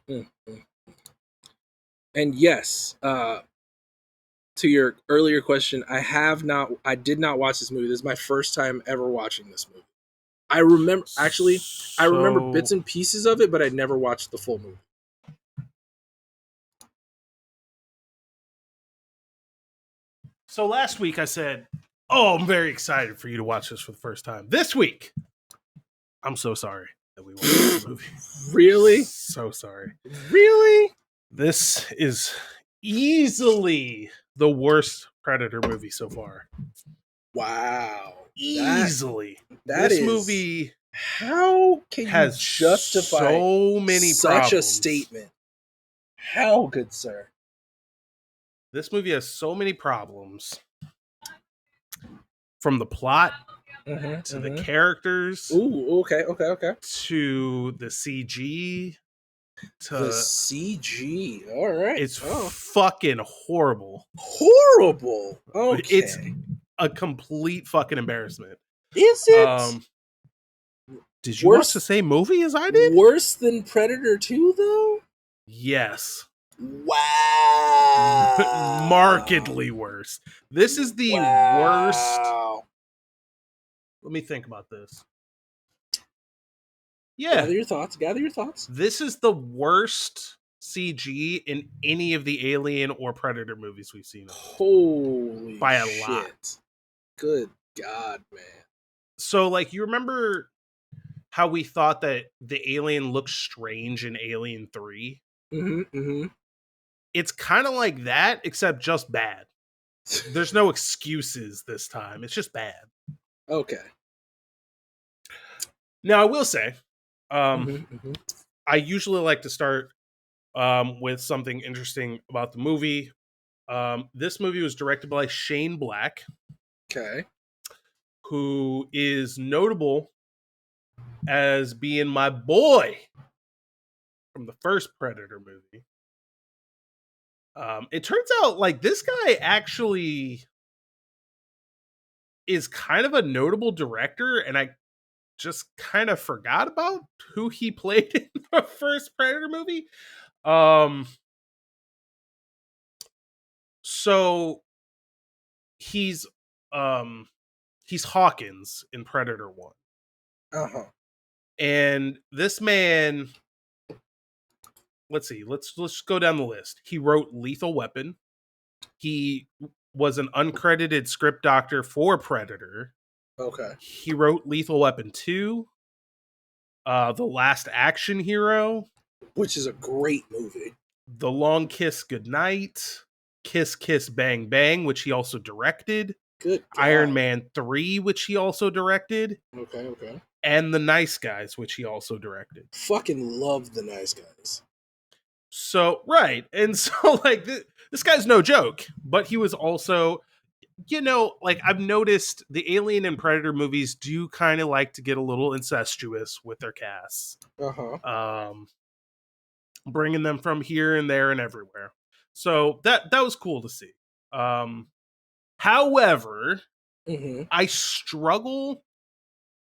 Mm-hmm. And yes, to your earlier question, I did not watch this movie. This is my first time ever watching this movie. I remember bits and pieces of it, but I never watched the full movie. So last week I said, "Oh, I'm very excited for you to watch this for the first time." This week, I'm so sorry that we watched this movie. Really? So sorry. Really? This is easily the worst Predator movie so far. Wow. Easily. This movie how can you justify so many such problems. a statement? How, good sir? This movie has so many problems. From the plot to the characters. Ooh, okay. To the CG. To the CG. All right. It's fucking horrible. Horrible. Okay. It's a complete fucking embarrassment. Is it? Did you watch the same movie as I did? Worse than Predator 2, though? Yes. Wow. Markedly worse. This is the worst. Let me think about this. Yeah. Gather your thoughts. This is the worst CG in any of the Alien or Predator movies we've seen. Holy by a shit. lot. Good God, man. So, like, you remember how we thought that the alien looked strange in Alien 3? It's kind of like that, except just bad. There's no excuses this time. It's just bad. Okay. Now, I will say, I usually like to start with something interesting about the movie. This movie was directed by Shane Black. Okay. Who is notable as being my boy from the first Predator movie. It turns out like this guy actually is kind of a notable director, and I just kind of forgot about who he played in the first Predator movie. So he's Hawkins in Predator 1. And this man, let's see, let's go down the list. He wrote Lethal Weapon. He was an uncredited script doctor for Predator. Okay. He wrote Lethal Weapon 2, The Last Action Hero, which is a great movie. The Long Kiss Goodnight, Kiss Kiss Bang Bang, which he also directed. Good God. Iron Man 3, which he also directed. Okay. And The Nice Guys, which he also directed. Fucking love The Nice Guys. So, right. And so, like, this guy's no joke. But he was also, you know, like, I've noticed the Alien and Predator movies do kind of like to get a little incestuous with their casts. Bringing them from here and there and everywhere. So, that was cool to see. However, Mm-hmm. I struggle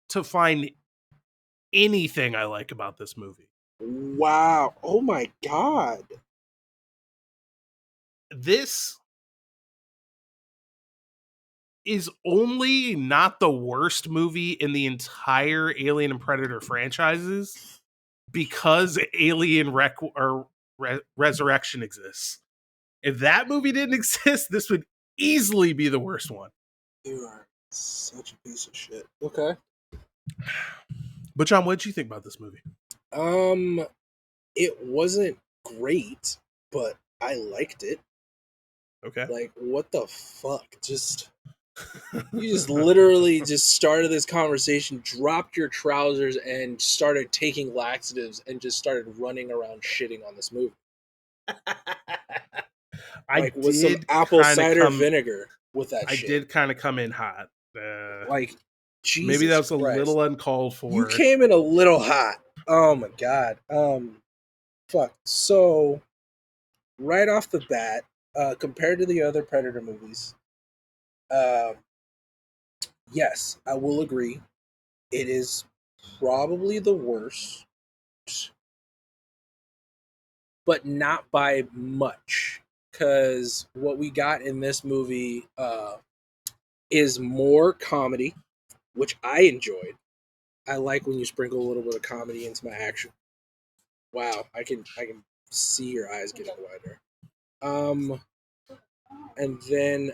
to find anything I like about this movie. Wow. Oh my god. This is only not the worst movie in the entire Alien and Predator franchises because Resurrection exists. If that movie didn't exist, this would easily be the worst one. You are such a piece of shit. Okay. But John, what did you think about this movie? It wasn't great, but I liked it. Okay. Like, what the fuck? You just literally just started this conversation, dropped your trousers, and started taking laxatives and just started running around shitting on this movie. I With some did apple kinda cider vinegar with that I shit. did kind of come in hot. Jesus Maybe that was a Christ. little uncalled for. You came in a little hot. Oh my god. Fuck. So, right off the bat, compared to the other Predator movies, yes, I will agree. It is probably the worst, but not by much. Because what we got in this movie is more comedy, which I enjoyed. I like when you sprinkle a little bit of comedy into my action. Wow, I can see your eyes getting wider. And then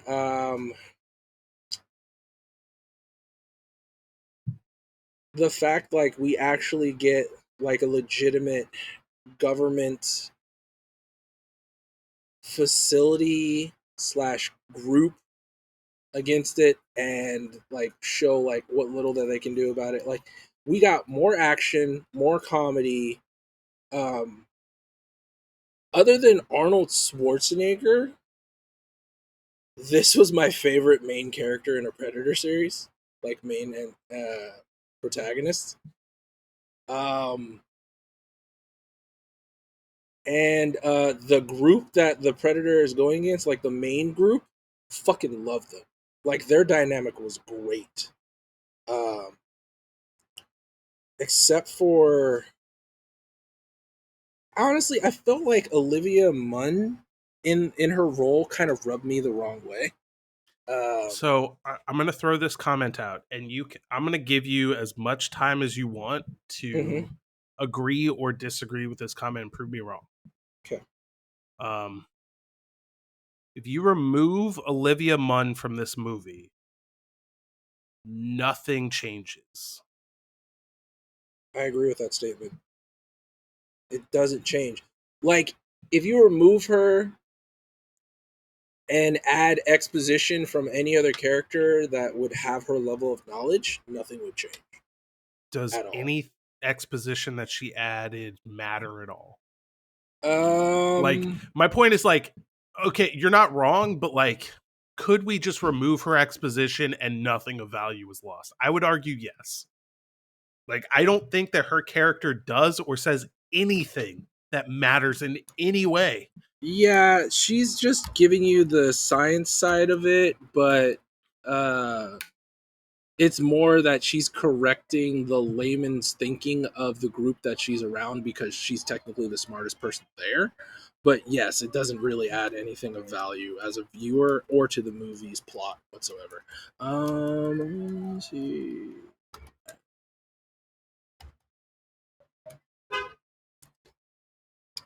the fact like we actually get like a legitimate government facility slash group against it and like show like what little that they can do about it. Like we got more action, more comedy. Other than Arnold Schwarzenegger, this was my favorite main character in a Predator series, like main and protagonist. And the group that the Predator is going against, like the main group, fucking love them. Like their dynamic was great. Except for honestly, I felt like Olivia Munn in her role kind of rubbed me the wrong way. So I'm going to throw this comment out, and I'm going to give you as much time as you want to agree or disagree with this comment and prove me wrong. Okay. If you remove Olivia Munn from this movie, nothing changes. I agree with that statement. It doesn't change. Like, if you remove her and add exposition from any other character that would have her level of knowledge, nothing would change. Does any exposition that she added matter at all? Like, my point is like, okay, you're not wrong, but like, could we just remove her exposition and nothing of value is lost? I would argue yes. Like, I don't think that her character does or says anything that matters in any way. Yeah, she's just giving you the science side of it, but it's more that she's correcting the layman's thinking of the group that she's around because she's technically the smartest person there. But yes, it doesn't really add anything of value as a viewer or to the movie's plot whatsoever. Let me see.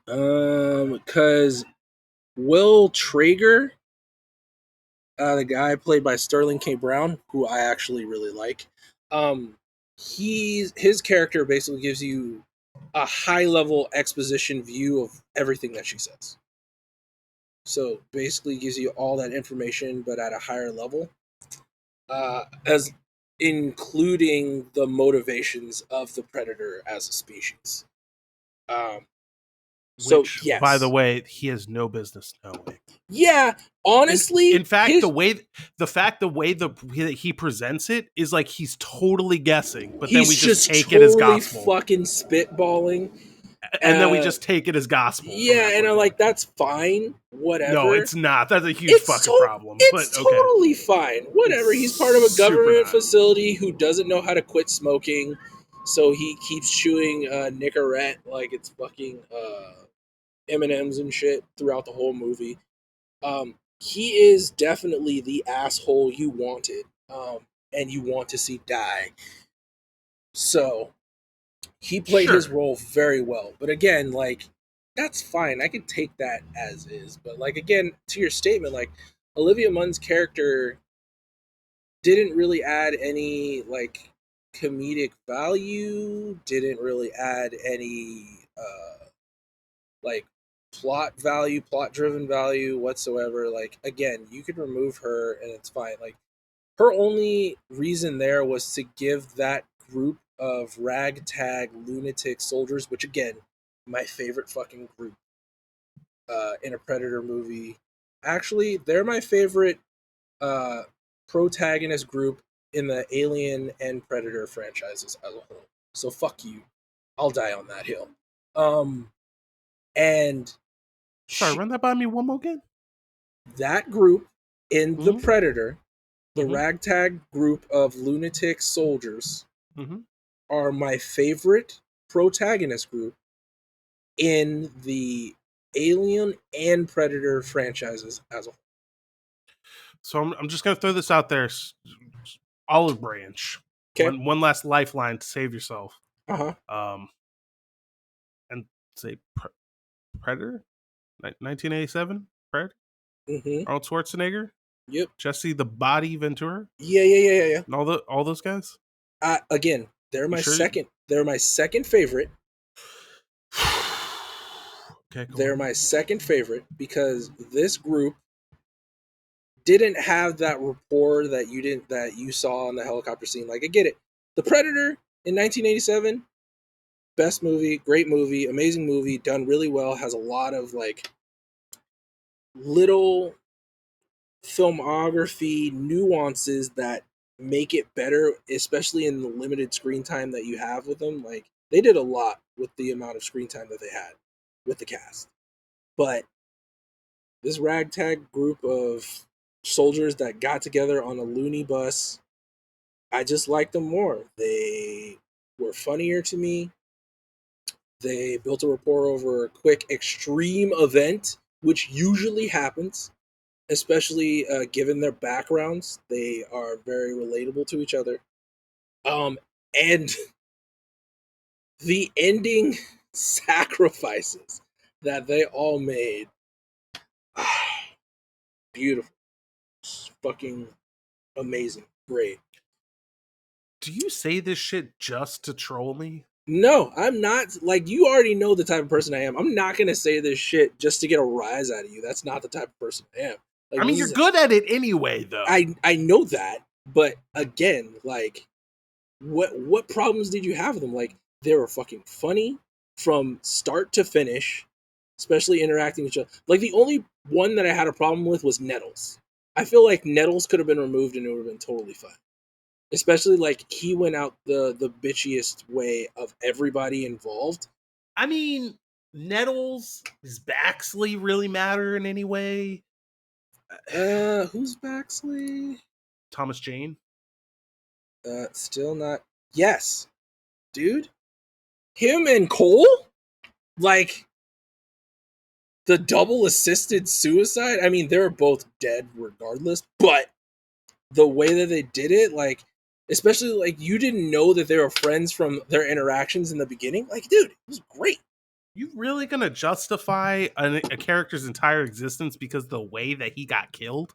Because Will Traeger, the guy played by Sterling K. Brown, who I actually really like, his character basically gives you a high level exposition view of everything that she says. So basically gives you all that information, but at a higher level, as including the motivations of the predator as a species. Which, yes. By the way, he has no business knowing. Yeah, honestly, in fact, the way he presents it is like he's totally guessing, but then we just take it as gospel. Fucking spitballing. And then we just take it as gospel. Yeah, and I'm like, that's fine, whatever. No, it's not. That's a huge fucking problem. It's but okay. totally fine. Whatever. It's He's part of a government not. facility who doesn't know how to quit smoking, so he keeps chewing Nicorette like it's fucking M&Ms and shit throughout the whole movie. He is definitely the asshole you wanted, and you want to see die. So he played his role very well. But again, like, that's fine. I can take that as is. But like, again, to your statement, like, Olivia Munn's character didn't really add any like comedic value, didn't really add any like plot value, plot driven value whatsoever. Like, again, you could remove her and it's fine. Like, her only reason there was to give that group of ragtag lunatic soldiers, which again, my favorite fucking group in a Predator movie. Actually, they're my favorite protagonist group in the Alien and Predator franchises as a whole. So fuck you. I'll die on that hill. And sorry, run that by me one more again. That group in the Predator, the ragtag group of lunatic soldiers, are my favorite protagonist group in the Alien and Predator franchises as a whole. So I'm just gonna throw this out there, olive branch. Okay. One last lifeline to save yourself. And say Predator, 1987 Predator. Arnold Schwarzenegger. Yep. Jesse the Body Ventura. Yeah. And all those guys. Again, they're my second. They're my second favorite. Okay, they're my second favorite because this group didn't have that rapport that you saw on the helicopter scene. Like, I get it. The Predator in 1987, best movie, great movie, amazing movie, done really well, has a lot of like little filmography nuances that make it better, especially in the limited screen time that you have with them. Like, they did a lot with the amount of screen time that they had with the cast. But this ragtag group of soldiers that got together on a loony bus, I just liked them more. They were funnier to me. They built a rapport over a quick extreme event, which usually happens, especially given their backgrounds. They are very relatable to each other. And the ending sacrifices that they all made, beautiful. It's fucking amazing. Great. Do you say this shit just to troll me? No, I'm not. Like, you already know the type of person I am. I'm not going to say this shit just to get a rise out of you. That's not the type of person I am. Like, I mean, you're good at it anyway, though. I know that. But again, like, what problems did you have with them? Like, they were fucking funny from start to finish, especially interacting with each other. Like, the only one that I had a problem with was Nettles. I feel like Nettles could have been removed and it would have been totally fine. Especially, like, he went out the bitchiest way of everybody involved. I mean, Nettles, does Baxley really matter in any way? Who's Baxley? Thomas Jane. Still not. Yes, dude. Him and Cole, like, the double assisted suicide. I mean, they're both dead regardless, but the way that they did it, like, especially, like, you didn't know that they were friends from their interactions in the beginning. Like, dude, it was great. You really gonna justify a character's entire existence because the way that he got killed?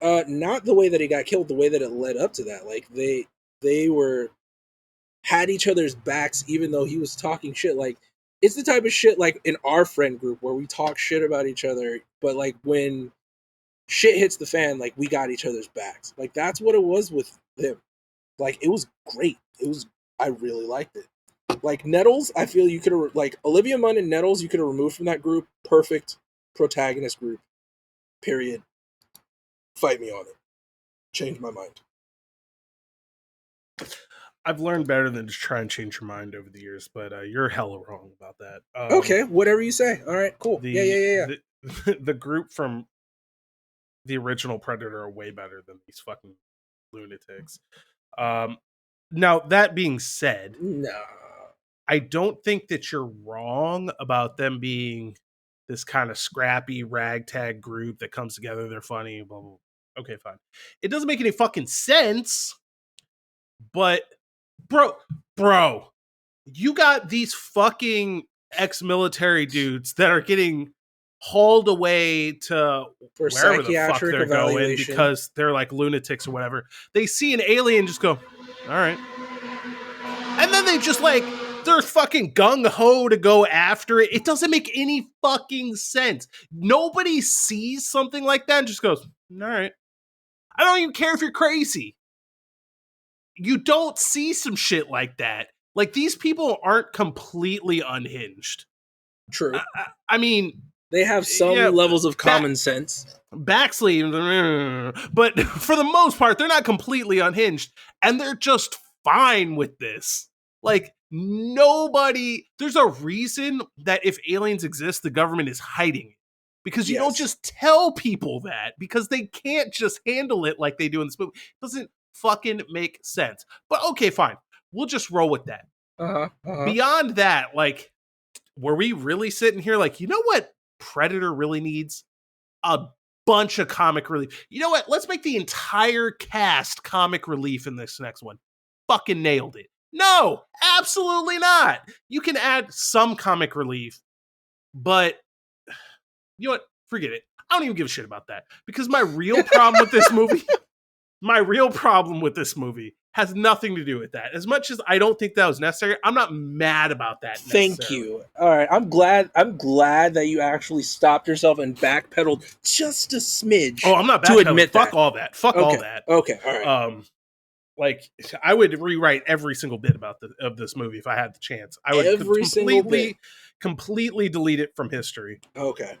Not the way that he got killed, the way that it led up to that. Like, they had each other's backs, even though he was talking shit. Like, it's the type of shit, like, in our friend group where we talk shit about each other, but, like, when shit hits the fan, like, we got each other's backs. Like, that's what it was with them. Like, it was great. I really liked it. Like, Nettles, I feel you could have, like, Olivia Munn and Nettles, you could have removed from that group. Perfect protagonist group. Period. Fight me on it. Change my mind. I've learned better than to try and change your mind over the years, but you're hella wrong about that. Okay, whatever you say. All right, cool. Yeah. The group from the original Predator are way better than these fucking lunatics. Now, that being said, No. I don't think that you're wrong about them being this kind of scrappy ragtag group that comes together. They're funny, blah, blah, blah. Okay, fine. It doesn't make any fucking sense, but bro, you got these fucking ex-military dudes that are getting hauled away to For wherever the fuck psychiatric they're going evaluation. because they're like lunatics or whatever. They see an alien, just go, all right. And then they just like, they're fucking gung-ho to go after it. It doesn't make any fucking sense. Nobody sees something like that and just goes, all right. I don't even care if you're crazy. You don't see some shit like that. Like, these people aren't completely unhinged. True. I mean, they have some levels of common sense. Backsleeve, but for the most part, they're not completely unhinged, and they're just fine with this. Like, nobody, there's a reason that if aliens exist, the government is hiding it. Because you don't just tell people that, because they can't just handle it like they do in this movie. It doesn't fucking make sense. But okay, fine. We'll just roll with that. Beyond that, like, were we really sitting here like, you know what Predator really needs? A bunch of comic relief. You know what? Let's make the entire cast comic relief in this next one. Fucking nailed it. No, absolutely not. You can add some comic relief, but you know what? Forget it. I don't even give a shit about that, because my real problem with this movie has nothing to do with that. As much as I don't think that was necessary, I'm not mad about that. Thank you. All right, I'm glad that you actually stopped yourself and backpedaled just a smidge. Oh, I'm not backpedaling to admit Fuck that. all that. Fuck all that. Okay, all right. Like, I would rewrite every single bit of this movie if I had the chance. I would completely delete it from history. Okay.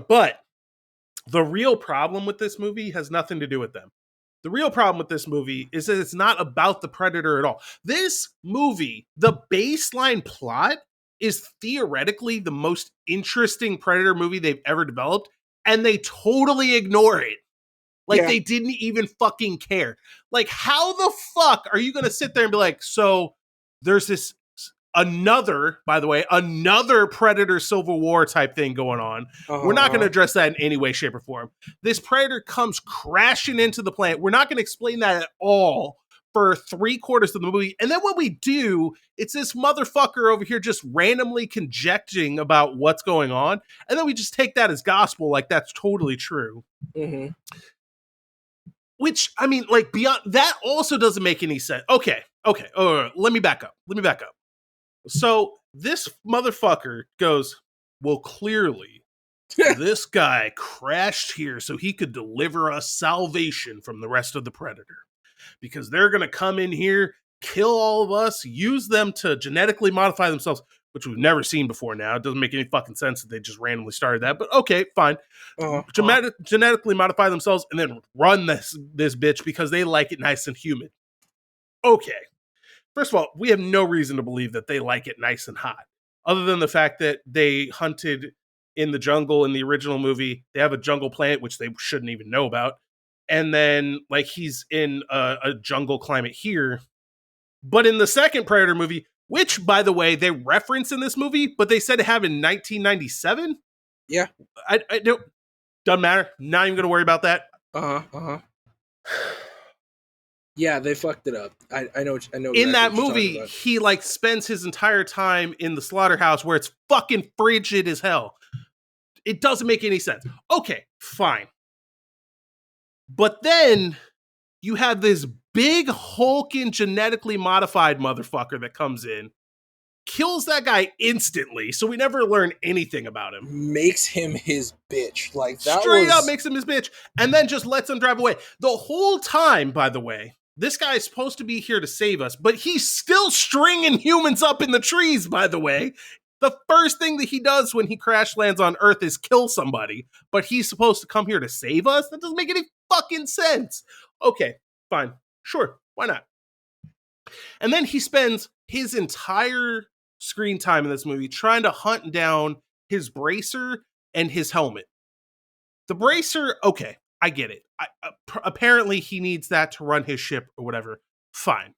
But the real problem with this movie has nothing to do with them. The real problem with this movie is that it's not about the Predator at all. This movie, the baseline plot, is theoretically the most interesting Predator movie they've ever developed, and they totally ignore it. Like, they didn't even fucking care. Like, how the fuck are you going to sit there and be like, so there's this another Predator Civil War type thing going on. We're not going to address that in any way, shape, or form. This Predator comes crashing into the planet. We're not going to explain that at all for 3/4 of the movie. And then when we do, it's this motherfucker over here just randomly conjecturing about what's going on. And then we just take that as gospel, like that's totally true. Mm-hmm. Which, I mean, like, beyond that also doesn't make any sense. Okay. Let me back up. So this motherfucker goes, well, clearly this guy crashed here so he could deliver us salvation from the rest of the Predator, because they're going to come in here, kill all of us, use them to genetically modify themselves, which we've never seen before now. It doesn't make any fucking sense that they just randomly started that, but okay, fine. Genetically modify themselves and then run this bitch because they like it nice and humid. Okay. First of all, we have no reason to believe that they like it nice and hot, other than the fact that they hunted in the jungle in the original movie. They have a jungle planet, which they shouldn't even know about. And then, like, he's in a jungle climate here. But in the second Predator movie, which, by the way, they reference in this movie, but they said it happened in 1997? Yeah. I don't, doesn't matter. Not even going to worry about that. Yeah, they fucked it up. I know. In that movie, he like spends his entire time in the slaughterhouse where it's fucking frigid as hell. It doesn't make any sense. Okay, fine. But then you have this big hulking genetically modified motherfucker that comes in, kills that guy instantly, so we never learn anything about him. Makes him his bitch. Like, that straight up makes him his bitch, and then just lets him drive away. The whole time, by the way, this guy is supposed to be here to save us, but he's still stringing humans up in the trees, by the way. The first thing that he does when he crash lands on Earth is kill somebody, but he's supposed to come here to save us? That doesn't make any fucking sense. Okay, fine. Sure, why not? And then he spends his entire screen time in this movie trying to hunt down his bracer and his helmet. The bracer, okay, I get it. Apparently, he needs that to run his ship or whatever. Fine.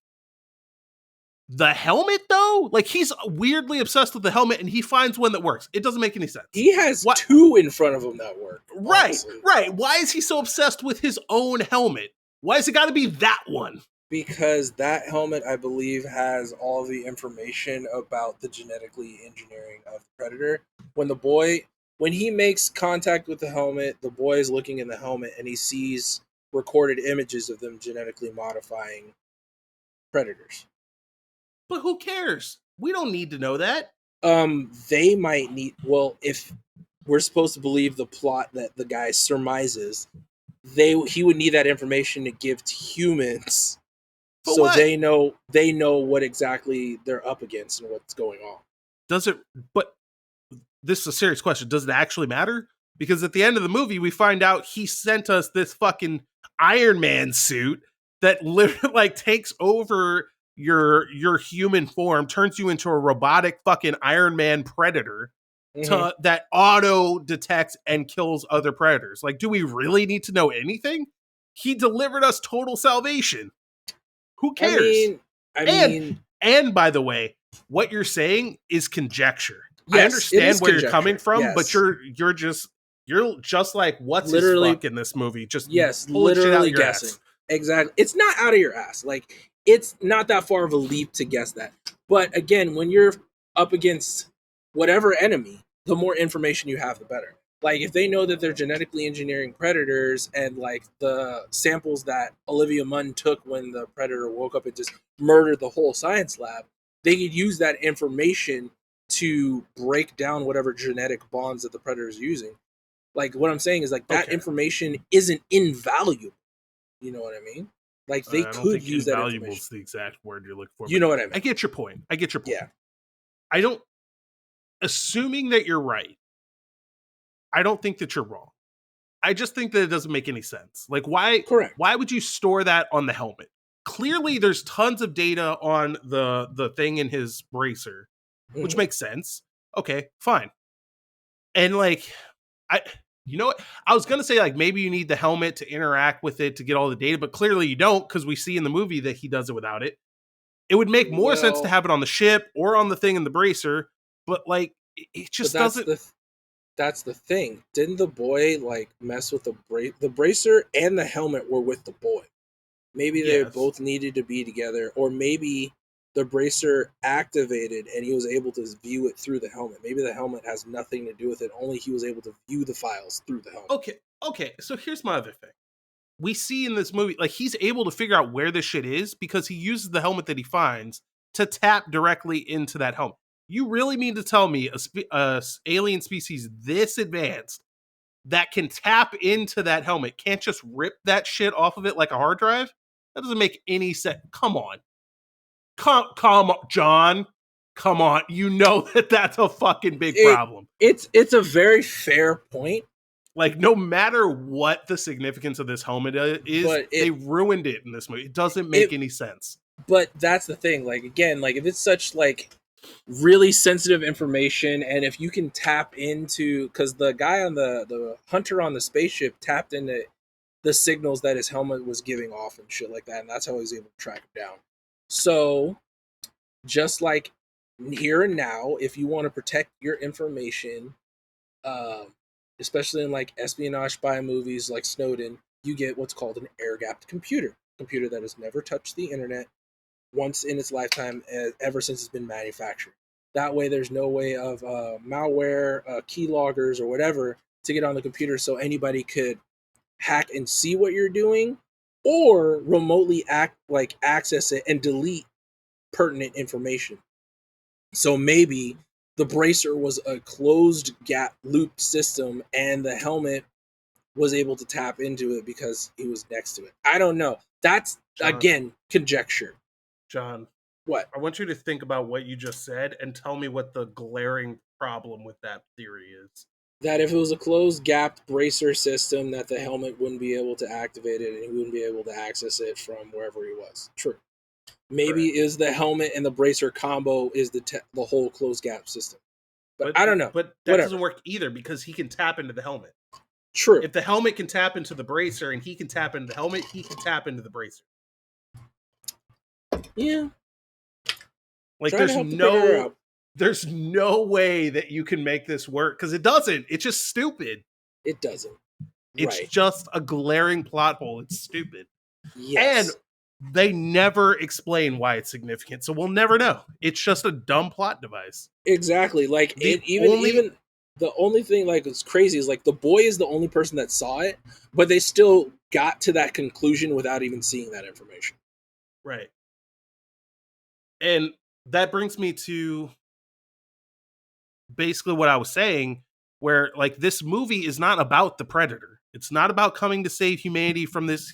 The helmet, though? Like, he's weirdly obsessed with the helmet, and he finds one that works. It doesn't make any sense. He has two in front of him that work. Honestly. Right. Why is he so obsessed with his own helmet? Why has it got to be that one? Because that helmet, I believe, has all the information about the genetically engineering of the Predator. When he makes contact with the helmet, the boy is looking in the helmet, and he sees recorded images of them genetically modifying predators. But who cares? We don't need to know that. They might need. Well, if we're supposed to believe the plot that the guy surmises, he would need that information to give to humans, but so what? they know what exactly they're up against and what's going on. Does it? But this is a serious question. Does it actually matter? Because at the end of the movie, we find out he sent us this fucking Iron Man suit that literally like takes over your human form, turns you into a robotic fucking Iron Man predator that auto detects and kills other predators. Like, do we really need to know anything? He delivered us total salvation. Who cares? I mean, and by the way, what you're saying is conjecture. Yes, I understand where you're coming from, yes. but you're just like what's literally his fuck in this movie. Just literally guessing. Ass. Exactly. It's not out of your ass. Like, it's not that far of a leap to guess that. But again, when you're up against whatever enemy, the more information you have, the better. Like, if they know that they're genetically engineering predators and like the samples that Olivia Munn took when the predator woke up and just murdered the whole science lab, they could use that information to break down whatever genetic bonds that the predator is using. Like, what I'm saying is, like, that information isn't invaluable. You know what I mean? Like, they could use that information. Invaluable is the exact word you're looking for. You know what I mean? I get your point. Yeah. Assuming that you're right, I don't think that you're wrong. I just think that it doesn't make any sense. Like, why? Correct. Why would you store that on the helmet? Clearly, there's tons of data on the thing in his bracer, which makes sense. Okay, fine. And like, you know what? I was gonna say like maybe you need the helmet to interact with it to get all the data, but clearly you don't because we see in the movie that he does it without it. It would make more sense to have it on the ship or on the thing in the bracer, but like it just doesn't. That's the thing. Didn't the boy like mess with the bracer and the helmet were with the boy? Maybe they both needed to be together, or maybe the bracer activated and he was able to view it through the helmet. Maybe the helmet has nothing to do with it. Only he was able to view the files through the helmet. Okay. So here's my other thing. We see in this movie, like, he's able to figure out where this shit is because he uses the helmet that he finds to tap directly into that helmet. You really mean to tell me a alien species this advanced that can tap into that helmet can't just rip that shit off of it like a hard drive? That doesn't make any sense. Come on. Come on, John. Come on. You know that's a fucking big problem. It's a very fair point. Like, no matter what the significance of this helmet is, they ruined it in this movie. It doesn't make any sense. But that's the thing. Like, again, like, if it's such, like, really sensitive information, and if you can tap into... Because the guy on the hunter on the spaceship tapped into the signals that his helmet was giving off and shit like that, and that's how he was able to track him down. So, just like here and now, if you want to protect your information... especially in like espionage spy movies like Snowden, you get what's called an air-gapped computer. A computer that has never touched the internet once in its lifetime ever since it's been manufactured. That way there's no way of malware, keyloggers, or whatever to get on the computer so anybody could hack and see what you're doing or remotely access it and delete pertinent information. So maybe the bracer was a closed gap loop system and the helmet was able to tap into it because he was next to it. I don't know. That's, John, again, conjecture. John. What? I want you to think about what you just said and tell me what the glaring problem with that theory is. That if it was a closed gapped bracer system, that the helmet wouldn't be able to activate it and he wouldn't be able to access it from wherever he was. True. Maybe Correct. is the helmet and the bracer combo is the whole closed gap system. But I don't know. But that Whatever. doesn't work either because he can tap into the helmet. True. If the helmet can tap into the bracer and he can tap into the helmet, he can tap into the bracer. Yeah. Like Trying to help the predator out. there's no way that you can make this work because it doesn't. It's just stupid. It doesn't. It's Right. just a glaring plot hole. It's stupid. Yes. And they never explain why it's significant, so we'll never know. It's just a dumb plot device. Exactly. Like The even the only thing like that's crazy is like the boy is the only person that saw it, but they still got to that conclusion without even seeing that information. Right. And that brings me to basically what I was saying, where like this movie is not about the predator. It's not about coming to save humanity from this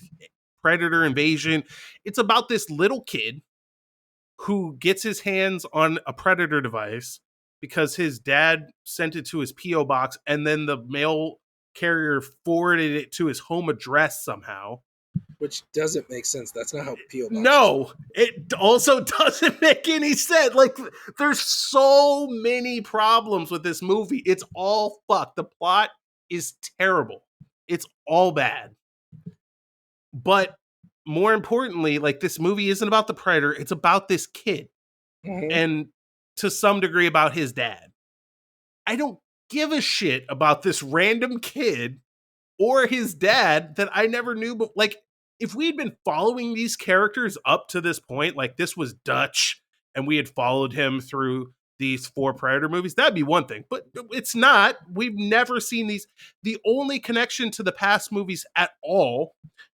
predator invasion. It's about this little kid who gets his hands on a predator device because his dad sent it to his P.O. box and then the mail carrier forwarded it to his home address somehow. Which doesn't make sense. That's not how P.O. boxes No, it also doesn't make any sense. Like, there's so many problems with this movie. It's all fucked. The plot is terrible. It's all bad. But more importantly, like, this movie isn't about the predator. It's about this kid. Mhm. And to some degree about his dad. I don't give a shit about this random kid or his dad that I never knew. But like, if we'd been following these characters up to this point, like this was Dutch, and we had followed him through these 4 Predator movies, that'd be one thing. But it's not. We've never seen these. The only connection to the past movies at all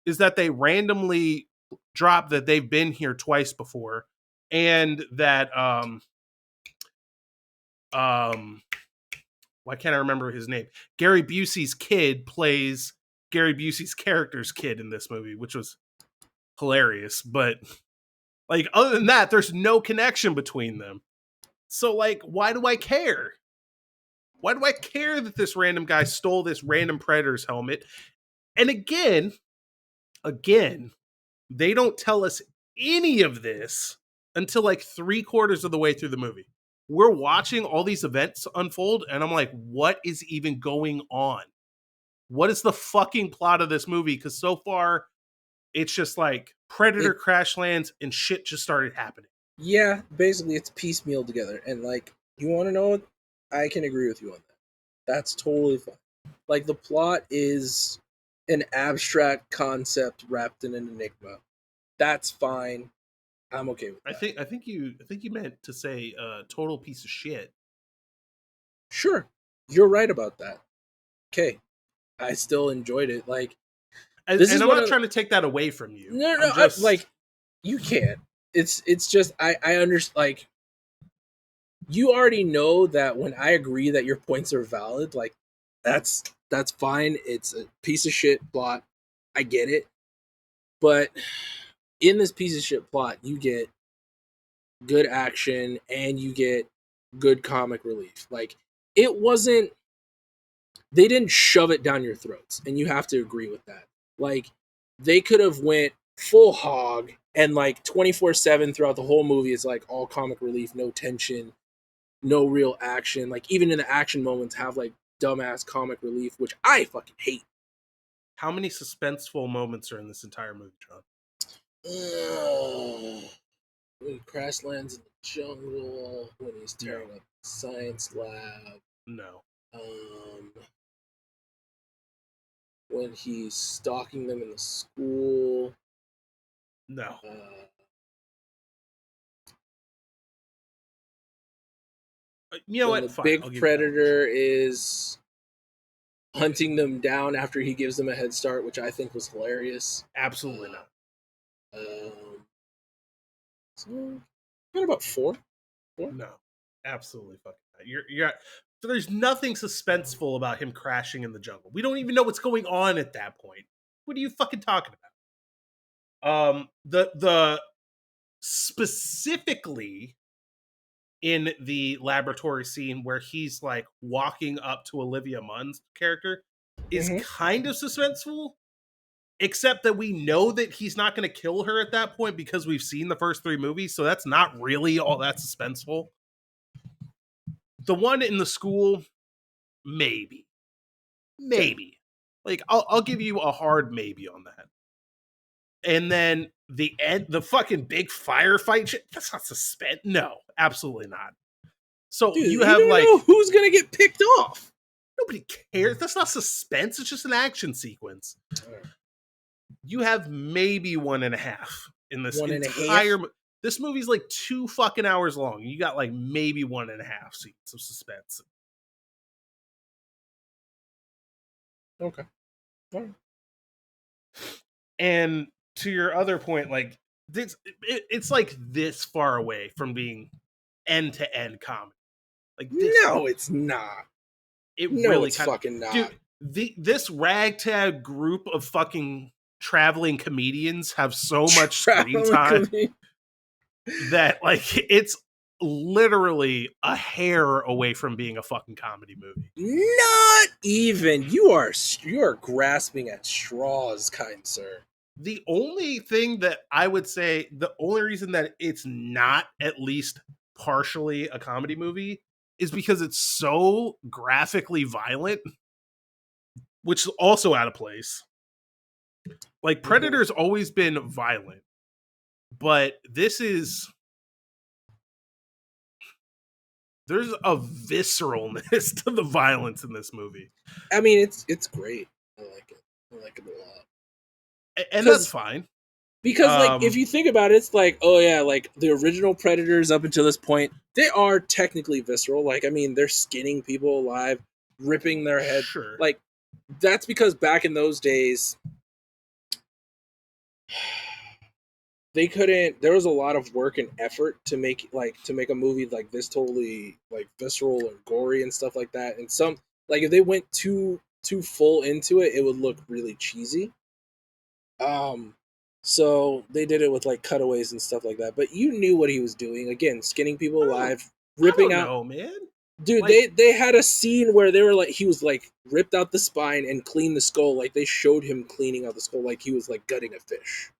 is that they randomly drop that they've been here twice before, and that why can't I remember his name? Gary Busey's kid plays Gary Busey's character's kid in this movie, which was hilarious. But like, other than that, there's no connection between them. So like, why do I care? Why do I care that this random guy stole this random Predator's helmet? And again, they don't tell us any of this until like 3/4 of the way through the movie. We're watching all these events unfold, and I'm like, what is even going on? What is the fucking plot of this movie? Because so far, it's just like Predator crash lands and shit just started happening. Yeah, basically it's piecemeal together. And like, you want to know what? I can agree with you on that. That's totally fine. Like the plot is an abstract concept wrapped in an enigma. That's fine. I'm okay with that. I think you meant to say total piece of shit. Sure, you're right about that. Okay, I still enjoyed it. Like, And I'm not trying to take that away from you. No, just... like you can't. It's just I understand. Like, you already know that when I agree that your points are valid, like that's fine. It's a piece of shit plot. I get it. But in this piece of shit plot, you get good action and you get good comic relief. Like, it wasn't, they didn't shove it down your throats, and you have to agree with that. Like, they could have went full hog and like 24/7 throughout the whole movie is like all comic relief, no tension, no real action. Like, even in the action moments have like dumbass comic relief, which I fucking hate. How many suspenseful moments are in this entire movie, John? When Crash lands in the jungle, when he's tearing up the science lab. No. When he's stalking them in the school. No. You know when what? The Fine, big predator is hunting them down after he gives them a head start, which I think was hilarious. Absolutely not. So, what about 4? No, absolutely fucking not. You're so there's nothing suspenseful about him crashing in the jungle. We don't even know what's going on at that point. What are you fucking talking about? The specifically in the laboratory scene where he's like walking up to Olivia Munn's character is kind of suspenseful, except that we know that he's not going to kill her at that point because we've seen the first 3 movies, so that's not really all that suspenseful. The one in the school, maybe. Maybe. Like, I'll give you a hard maybe on that. And then the fucking big firefight shit, that's not suspense. No, absolutely not. So Dude, you have don't like know who's gonna get picked off. nobody cares. That's not suspense. It's just an action sequence. You have maybe 1.5 in this entire. This movie's like 2 fucking hours long. You got like maybe 1.5 scenes of suspense. Okay. All right. And to your other point, like it's like this far away from being end to end comedy. Like this, no, it's not. It no, really it's fucking not. Dude, this ragtag group of fucking traveling comedians have so much screen time that like it's literally a hair away from being a fucking comedy movie. Not even. You are grasping at straws, kind sir. The only thing that I would say, the only reason that it's not at least partially a comedy movie is because it's so graphically violent, which is also out of place. Like Predator's always been violent, but this is, there's a visceralness to the violence in this movie. I mean, it's great. I like it. I like it a lot. And that's fine. Because, like, if you think about it, it's like, oh yeah, like, the original Predators up until this point, they are technically visceral. Like, I mean, they're skinning people alive, ripping their head. Sure. Like, that's because back in those days, they couldn't, there was a lot of work and effort to make a movie like this totally, like, visceral and gory and stuff like that. And some, like, if they went too full into it, it would look really cheesy. So they did it with like cutaways and stuff like that. But you knew what he was doing. Again, skinning people alive, ripping out. No, man. Dude, like, they had a scene where they were like, he was like ripped out the spine and cleaned the skull. Like they showed him cleaning out the skull, like he was like gutting a fish.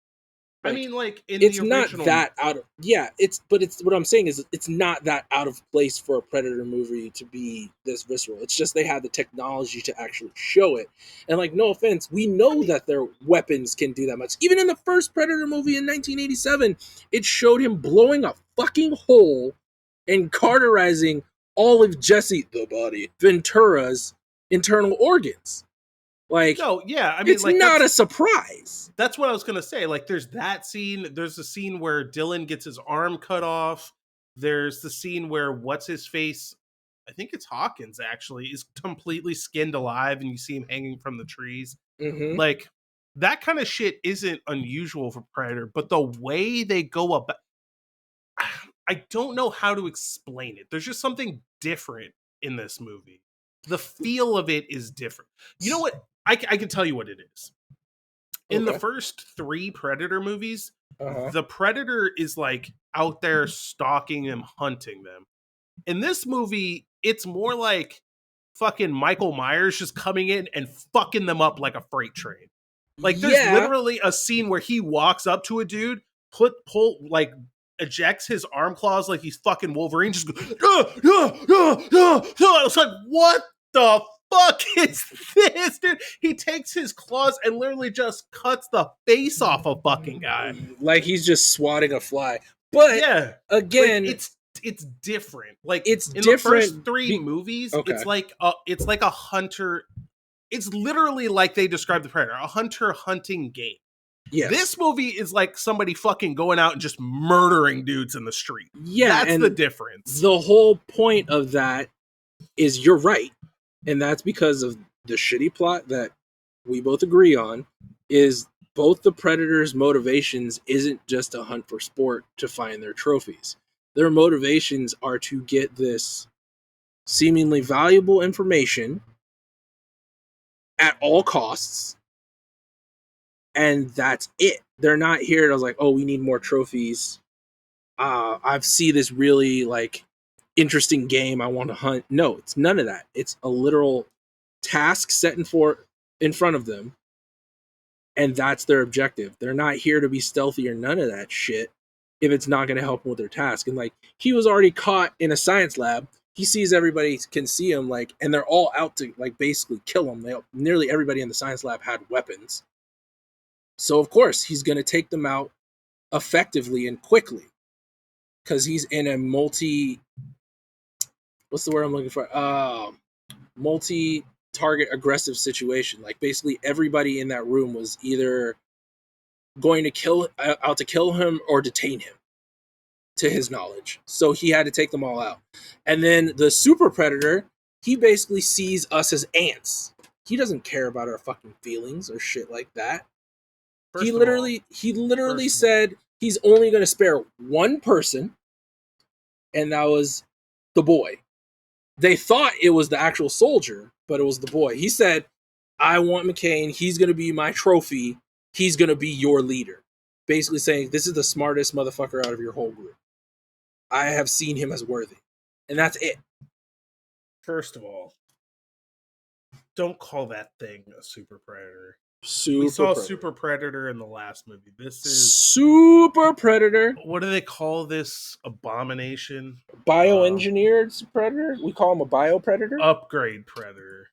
Like, I mean, like it's not that out of it's what I'm saying is it's not that out of place for a Predator movie to be this visceral. It's just they had the technology to actually show it. And like, no offense, we know that their weapons can do that much. Even in the first Predator movie in 1987, it showed him blowing a fucking hole and cauterizing all of Jesse the Body Ventura's internal organs. Like, no, yeah, I mean, it's like, not a surprise. That's what I was gonna say. Like, there's that scene. There's a scene where Dylan gets his arm cut off. There's the scene where what's his face? I think it's Hawkins actually is completely skinned alive, and you see him hanging from the trees. Mm-hmm. Like that kind of shit isn't unusual for Predator, but the way they go about, I don't know how to explain it. There's just something different in this movie. The feel of it is different. You know what? I can tell you what it is. In the first 3 Predator movies, the Predator is like out there stalking them, hunting them. In this movie, it's more like fucking Michael Myers just coming in and fucking them up like a freight train. Like there's literally a scene where he walks up to a dude, ejects his arm claws like he's fucking Wolverine, just goes, it's like, what the fuck is this, dude? He takes his claws and literally just cuts the face off a fucking guy. Like he's just swatting a fly. But yeah, again, like, it's different. Like it's in different. The first 3 movies, it's like a hunter. It's literally like they described the Predator, a hunter hunting game. Yes. This movie is like somebody fucking going out and just murdering dudes in the street. Yeah, that's the difference. The whole point of that is you're right. And that's because of the shitty plot that we both agree on, is both the Predators' motivations isn't just to hunt for sport to find their trophies. Their motivations are to get this seemingly valuable information at all costs. And that's it. They're not here to like, oh, we need more trophies. I see this really like interesting game I want to hunt. No, it's none of that. It's a literal task set in front of them. And that's their objective. They're not here to be stealthy or none of that shit if it's not going to help them with their task. And like, he was already caught in a science lab. He sees everybody can see him, like, and they're all out to like basically kill him. Nearly everybody in the science lab had weapons. So of course he's going to take them out effectively and quickly because he's in a what's the word I'm looking for? Multi-target aggressive situation. Like basically everybody in that room was either going to out to kill him or detain him, to his knowledge. So he had to take them all out. And then the super predator, he basically sees us as ants. He doesn't care about our fucking feelings or shit like that. He literally said he's only going to spare one person, and that was the boy. They thought it was the actual soldier, but it was the boy. He said, I want McCain. He's going to be my trophy. He's going to be your leader. Basically saying, this is the smartest motherfucker out of your whole group. I have seen him as worthy. And that's it. First of all, don't call that thing a super predator. Super we saw predator. Super Predator in the last movie. This is Super Predator. What do they call this abomination? Bioengineered predator? We call him a bio predator? Upgrade Predator.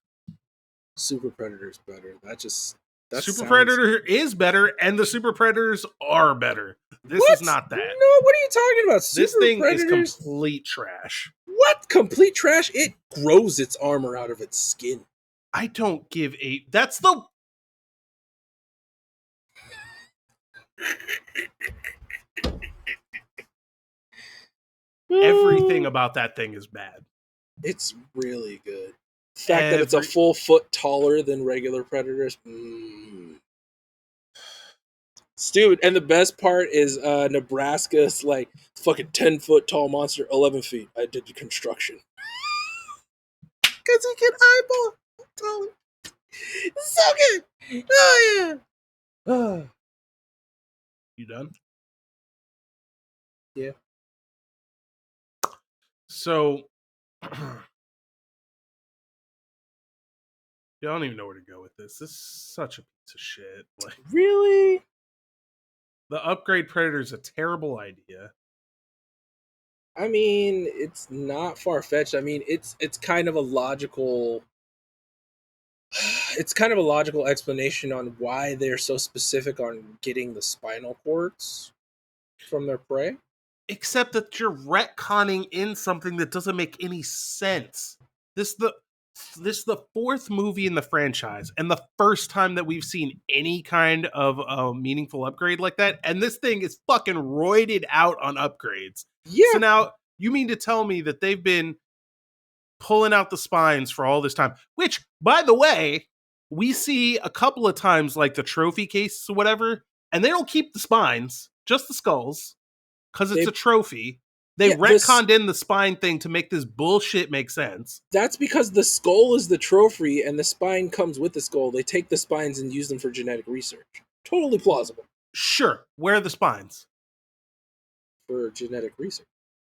Super Predator's better. Super Predator is better, and the Super Predators are better. This is not that. No, what are you talking about? This thing is complete trash. What? Complete trash? It grows its armor out of its skin. I don't give a... That's the... Everything about that thing is bad. It's really good. The fact that it's a full foot taller than regular predators. Stupid. And the best part is Nebraska's like fucking 10-foot tall monster, 11 feet. I did the construction. Because he can eyeball taller. It's so good. Oh, yeah. You done? Yeah. So, I don't even know where to go with this. This is such a piece of shit. Like, really? The upgrade predator is a terrible idea. I mean, it's not far-fetched. I mean, it's kind of a logical... It's kind of a logical explanation on why they're so specific on getting the spinal cords from their prey. Except that you're retconning in something that doesn't make any sense. This is the fourth movie in the franchise, and the first time that we've seen any kind of a meaningful upgrade like that. And this thing is fucking roided out on upgrades. Yeah. So now you mean to tell me that they've been pulling out the spines for all this time? Which, by the way, we see a couple of times, like the trophy cases or whatever, and they don't keep the spines, just the skulls. Because it's a trophy. They retconned in the spine thing to make this bullshit make sense. That's because the skull is the trophy and the spine comes with the skull. They take the spines and use them for genetic research. Totally plausible. Sure. Where are the spines? For genetic research.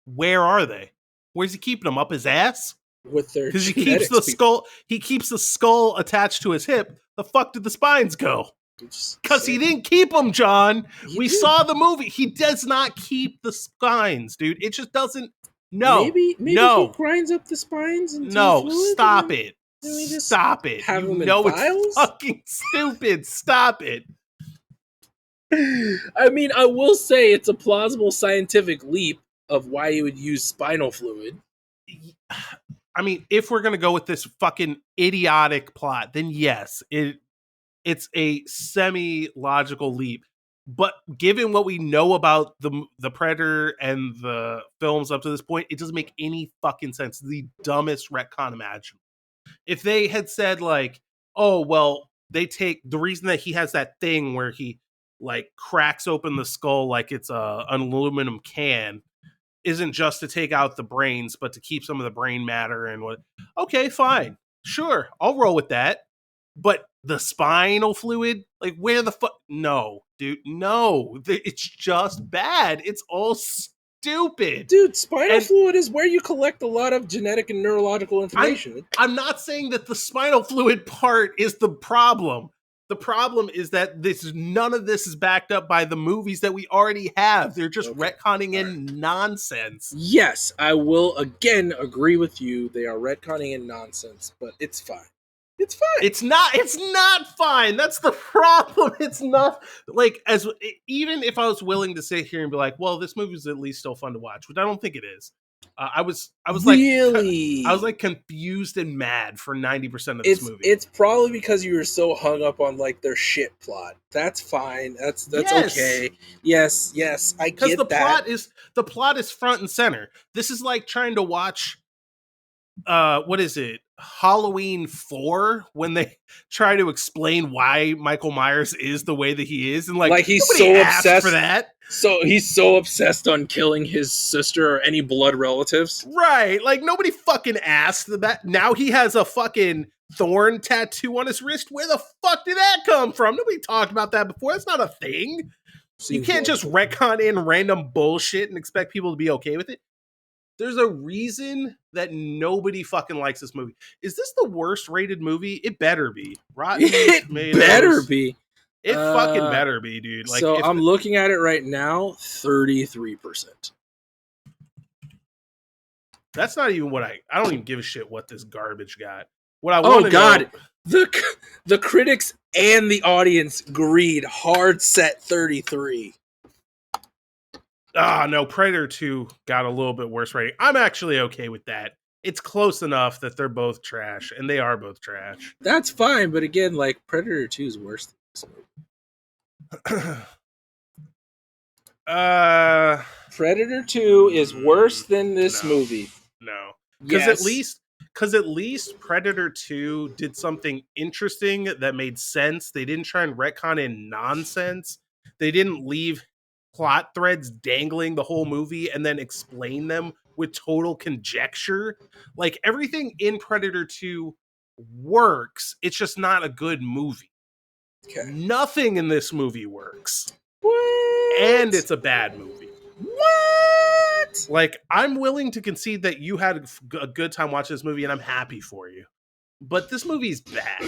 Where are they? Where's he keeping them? Up his ass? With their Because he keeps the skull. He keeps the skull attached to his hip. The fuck did the spines go? Because he didn't keep them, John. We saw the movie. He does not keep the spines, dude. It just doesn't. No. Maybe no. he grinds up the spines and stop it. Stop it. Have you them know in vials? It's fucking stupid. Stop it. I mean, I will say it's a plausible scientific leap of why you would use spinal fluid. I mean, if we're going to go with this fucking idiotic plot, then yes, it's a semi-logical leap. But given what we know about the Predator and the films up to this point, it doesn't make any fucking sense. The dumbest retcon imaginable. If they had said like, oh, well, they take the reason that he has that thing where he like cracks open the skull like it's an aluminum can isn't just to take out the brains, but to keep some of the brain matter and what. Okay, fine. Sure. I'll roll with that. But the spinal fluid, like where the fuck? No, dude, no. It's just bad. It's all stupid. Dude, spinal fluid is where you collect a lot of genetic and neurological information. I'm not saying that the spinal fluid part is the problem. The problem is that none of this is backed up by the movies that we already have. They're just retconning in nonsense. Yes, I will again agree with you. They are retconning in nonsense, but it's fine. It's fine. It's not fine. That's the problem. It's not like even if I was willing to sit here and be like, well, this movie is at least still fun to watch, which I don't think it is. I was really? I was like confused and mad for 90% of this movie. It's probably because you were so hung up on like their shit plot. That's fine. That's okay. Yes, I get that. Because the plot is front and center. This is like trying to watch what is it? Halloween 4 when they try to explain why Michael Myers is the way that he is, and like he's so obsessed for that. So he's so obsessed on killing his sister or any blood relatives. Right. Like nobody fucking asked that. Now he has a fucking thorn tattoo on his wrist. Where the fuck did that come from? Nobody talked about that before. That's not a thing. You can't just retcon in random bullshit and expect people to be okay with it. There's a reason that nobody fucking likes this movie. Is this the worst rated movie? It better be. Rotten Tomatoes. Better be. It fucking better be, dude. Like, so I'm looking at it right now, 33%. That's not even what I don't even give a shit what this garbage got. What I want to know, the critics and the audience agreed. Hard set 33. No, Predator 2 got a little bit worse rating. I'm actually okay with that. It's close enough that they're both trash, and they are both trash. That's fine, but again, like, Predator 2 is worse than this movie. Predator 2 is worse than this movie. No. Because at least Predator 2 did something interesting that made sense. They didn't try and retcon in nonsense. They didn't leave plot threads dangling the whole movie and then explain them with total conjecture. Like, everything in Predator 2 works. It's just not a good movie. Okay. Nothing in this movie works. What? And it's a bad movie. What? Like, I'm willing to concede that you had a good time watching this movie, and I'm happy for you. But this movie's bad.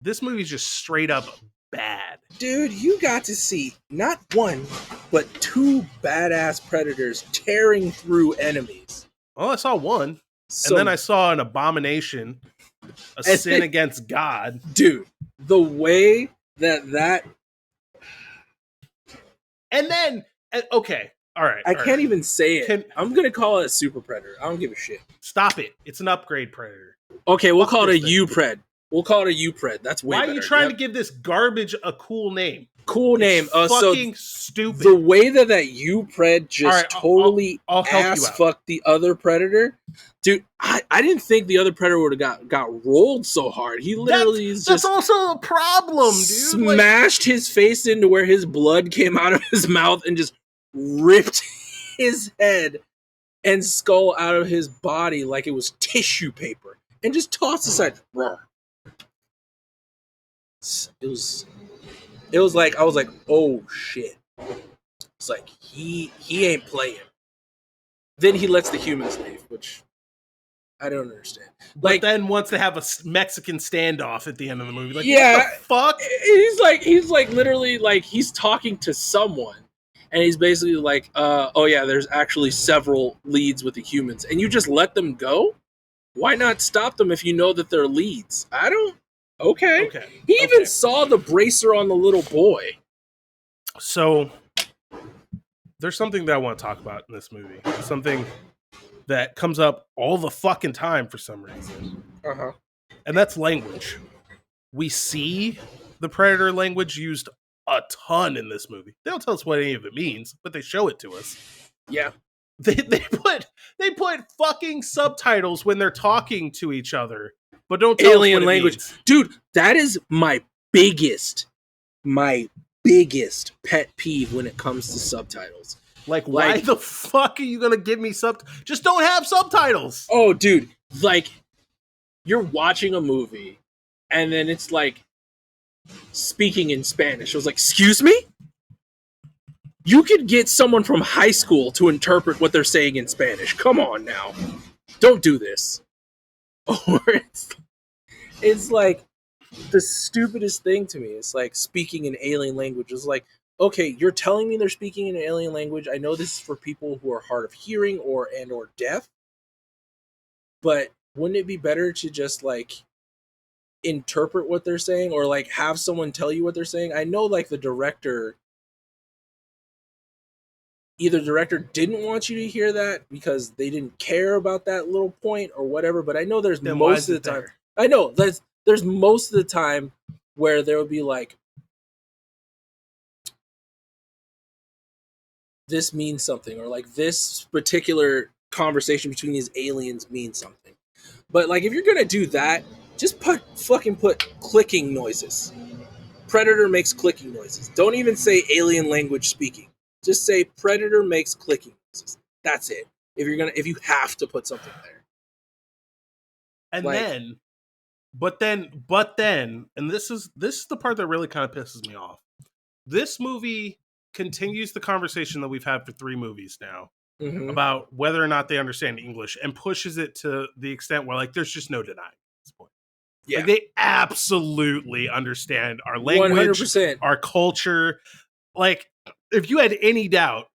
This movie's just straight up bad. Dude, you got to see not one, but two badass predators tearing through enemies. Well, I saw one. And then I saw an abomination, a sin against God. Dude, the way that... And then, okay, all right. I can't even say it. I'm going to call it a super predator. I don't give a shit. Stop it. It's an upgrade predator. Okay, we'll call it a U-pred. We'll call it a U-pred. That's way better. Why are you trying to give this garbage a cool name? Cool name. Fucking stupid. The way that U-pred just totally ass-fucked the other predator. Dude, I didn't think the other predator would have got rolled so hard. He literally that's also a problem, dude. Smashed his face into where his blood came out of his mouth and just ripped his head and skull out of his body like it was tissue paper and just tossed aside. It was like, I was like, oh shit. It's like, he ain't playing. Then he lets the humans leave, which I don't understand. But then once they have a Mexican standoff at the end of the movie, like, yeah, what the fuck? He's like literally like he's talking to someone. And he's basically like, oh yeah, there's actually several leads with the humans. And you just let them go? Why not stop them if you know that they're leads? I don't... Okay. He even saw the bracer on the little boy. So, there's something that I want to talk about in this movie. Something that comes up all the fucking time for some reason. Uh-huh. And that's language. We see the Predator language used a ton in this movie. They don't tell us what any of it means, but they show it to us. Yeah. They put fucking subtitles when they're talking to each other, but don't tell alien us what language. It means. Dude, that is my biggest pet peeve when it comes to subtitles. Like, why the fuck are you gonna give me just don't have subtitles? Oh, dude, like, you're watching a movie, and then it's like speaking in Spanish. I was like, excuse me? You could get someone from high school to interpret what they're saying in Spanish. Come on now. Don't do this. Or it's like, the stupidest thing to me. It's like speaking an alien language. It's like, okay, you're telling me they're speaking in an alien language. I know this is for people who are hard of hearing or deaf, but wouldn't it be better to just like interpret what they're saying, or like have someone tell you what they're saying? I know like the director, either the director didn't want you to hear that because they didn't care about that little point or whatever, but I know there's Then why most is of it the time. there? I know there's most of the time where there will be like, this means something, or like this particular conversation between these aliens means something. But like if you're gonna do that, just put clicking noises. Predator makes clicking noises. Don't even say alien language speaking. Just say Predator makes clicking noises. That's it. If you have to put something there. And Like, then, but then, and this is the part that really kind of pisses me off. This movie continues the conversation that we've had for 3 movies now mhm. about whether or not they understand English, and pushes it to the extent where like there's just no denying at this point. Yeah, Like they absolutely understand our language, 100%. our culture. Like if you had any doubt,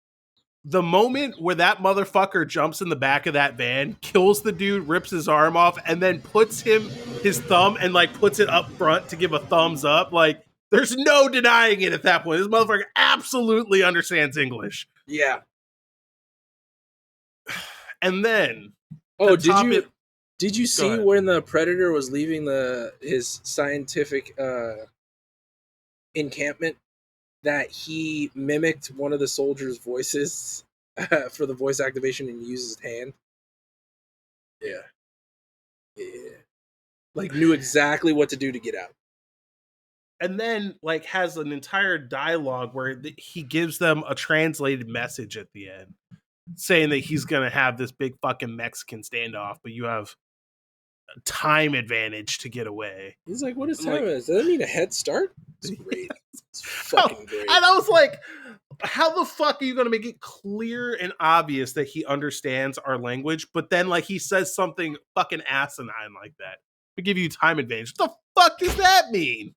the moment where that motherfucker jumps in the back of that van, kills the dude, rips his arm off, and then puts his thumb and like puts it up front to give a thumbs up, like there's no denying it at that point. This motherfucker absolutely understands English. Yeah. And then Oh, to top it, did you go see ahead. when the Predator was leaving his scientific encampment that he mimicked one of the soldiers' voices for the voice activation and used his hand? Yeah. Yeah. Like knew exactly what to do to get out. And then like has an entire dialogue where he gives them a translated message at the end saying that he's going to have this big fucking Mexican standoff, but you have time advantage to get away. He's like, what is I'm time like, is? Does that mean a head start? It's great. It's fucking great. and I was like, how the fuck are you going to make it clear and obvious that he understands our language, but then like he says something fucking asinine like that to give you time advantage? What the fuck does that mean?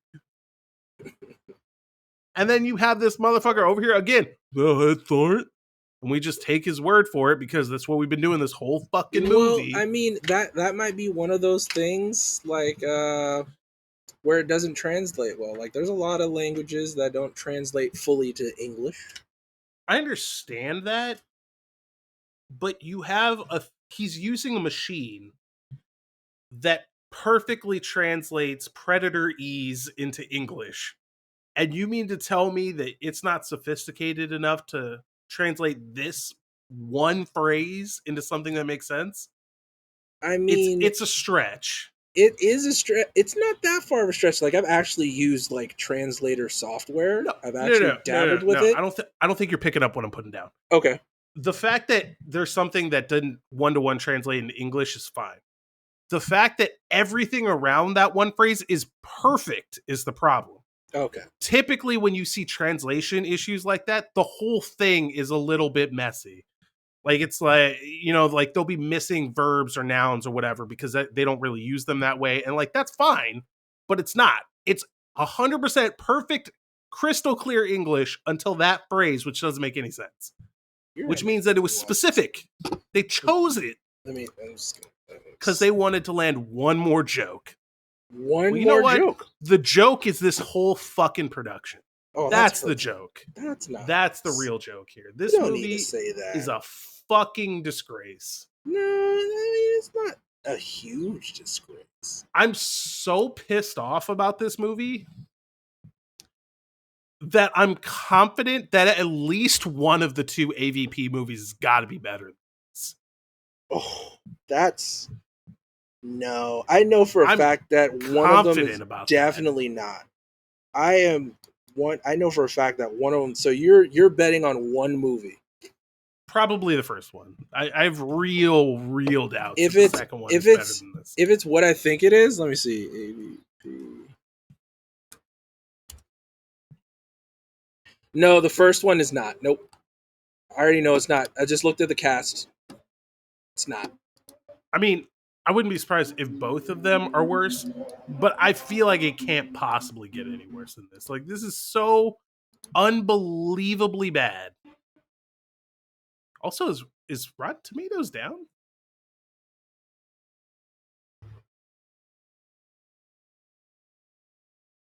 And then you have this motherfucker over here again, the head start, and we just take his word for it because that's what we've been doing this whole fucking movie. Well, I mean that might be one of those things like where it doesn't translate well. Like there's a lot of languages that don't translate fully to English. I understand that, but he's using a machine that perfectly translates predator-ese into English. And you mean to tell me that it's not sophisticated enough to translate this one phrase into something that makes sense? I mean, It's a stretch. it is a stretch. It's not that far of a stretch. Like I've actually used like translator software. No, I've no, actually no, no, dabbled no, with no. it. I don't think you're picking up what I'm putting down. Okay. The fact that there's something that didn't one-to-one translate into English is fine. The fact that everything around that one phrase is perfect is the problem. Okay. Typically, when you see translation issues like that, the whole thing is a little bit messy. Like, it's like, like they'll be missing verbs or nouns or whatever because they don't really use them that way. And like, that's fine, but it's not. It's 100% perfect, crystal clear English until that phrase, which doesn't make any sense. You're Which right. means that it was specific. They chose it I'm just gonna because they wanted to land one more joke. one Well, you more know what? joke. The joke is this whole fucking production. Oh, That's the perfect. joke. That's not. That's the real joke here. This You don't need to movie say that. is a fucking disgrace. No, I mean it's not a huge disgrace. I'm so pissed off about this movie that I'm confident that at least one of the 2 AVP movies has got to be better than this. Oh, that's no. I know for a I'm fact that one of them is about definitely not. I am one. I know for a fact that one of them. So you're betting on one movie. Probably the first one. I have real doubts If that the it's second one if is better it's than this. if it's what I think it is, let me see. AVP. No, the first one is not. Nope. I already know it's not. I just looked at the cast. It's not. I mean, I wouldn't be surprised if both of them are worse, but I feel like it can't possibly get any worse than this. Like, this is so unbelievably bad. Also, is Rotten Tomatoes down?